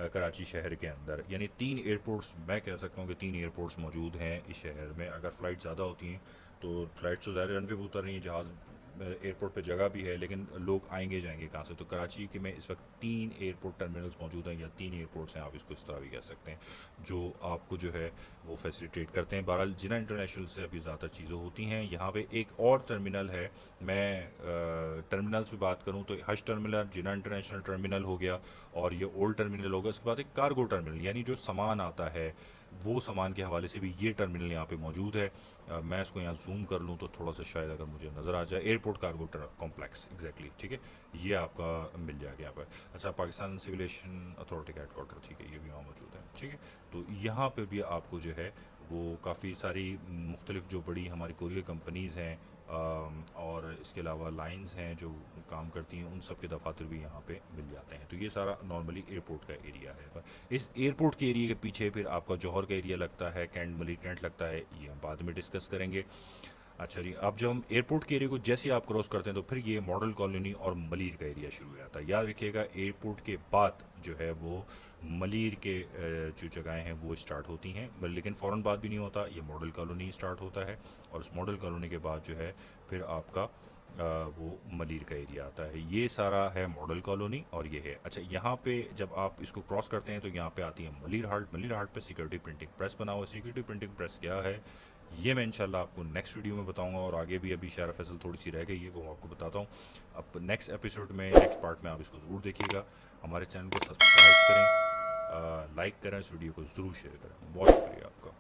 कराची शहर के अंदर। यानी 3 एयरपोर्ट्स, मैं कह सकता हूँ कि 3 एयरपोर्ट्स मौजूद हैं इस शहर में। अगर फ़्लाइट ज़्यादा होती हैं तो फ़्लाइट तो ज़्यादा रनवे पे उतर रही हैं, जहाज़ एयरपोर्ट पे जगह भी है, लेकिन लोग आएंगे जाएंगे कहाँ से? तो कराची के में इस वक्त 3 एयरपोर्ट टर्मिनल्स मौजूद हैं, या 3 एयरपोर्ट्स हैं, आप इसको इस तरह भी कह सकते हैं, जो आपको जो है वो फैसिलिटेट करते हैं। बहरहाल जिना इंटरनेशनल से अभी ज़्यादा चीज़ें होती हैं। यहाँ पे एक और टर्मिनल है, मैं टर्मिनल्स पे बात करूँ तो हज टर्मिनल, जिना इंटरनेशनल टर्मिनल हो गया, और ये ओल्ड टर्मिनल होगा। उसके बाद एक कार्गो टर्मिनल, यानी जो सामान आता है वो सामान के हवाले से भी ये टर्मिनल यहाँ पे मौजूद है। मैं इसको यहाँ जूम कर लूँ तो थोड़ा सा शायद अगर मुझे नज़र आ जाए, एयरपोर्ट कार्गो कॉम्प्लेक्स, एग्जैक्टली, ठीक है, ये आपका मिल जाएगा यहाँ पर। अच्छा, पाकिस्तान सिविल एविएशन अथॉरिटी का हेडक्वार्टर, ठीक है, ये भी वहाँ मौजूद है, ठीक है। तो यहाँ पे भी आपको जो है वो काफ़ी सारी मुख्तलिफ जो बड़ी हमारी कोरियर कंपनीज़ हैं और इसके अलावा लाइंस हैं जो काम करती हैं, उन सब के दफातर भी यहाँ पे मिल जाते हैं। तो ये सारा नॉर्मली एयरपोर्ट का एरिया है। इस एयरपोर्ट के एरिया के पीछे फिर आपका जौहर का एरिया लगता है, कैंट मलिक कैंट लगता है, ये हम बाद में डिस्कस करेंगे। अच्छा जी, अब जब हम एयरपोर्ट के एरिया को जैसे ही आप क्रॉस करते हैं तो फिर ये मॉडल कॉलोनी और मलिर का एरिया शुरू हो जाता है। याद रखिएगा, एयरपोर्ट के बाद जो है वो मलिर के जो जगहें हैं वो स्टार्ट होती हैं, लेकिन फ़ौरन बाद भी नहीं होता, ये मॉडल कॉलोनी स्टार्ट होता है, और उस मॉडल कॉलोनी के बाद जो है फिर आपका वो मलिर का एरिया आता है। ये सारा है मॉडल कॉलोनी और ये है। अच्छा, यहाँ पे जब आप इसको क्रॉस करते हैं तो यहाँ पे आती है मलिर हार्ट। मलिर हार्ट पे सिक्योरिटी प्रिंटिंग प्रेस बना हुआ है। सिक्योरिटी प्रिंटिंग प्रेस क्या है ये मैं इंशाल्लाह आपको नेक्स्ट वीडियो में बताऊंगा, और आगे भी अभी शारा फैसल थोड़ी सी रह गई है, वो आपको बताता हूँ। अब नेक्स्ट एपिसोड में, नेक्स्ट पार्ट में आप इसको ज़रूर देखिएगा। हमारे चैनल को सब्सक्राइब करें, लाइक करें, इस वीडियो को ज़रूर शेयर करें। बहुत शुक्रिया आपका।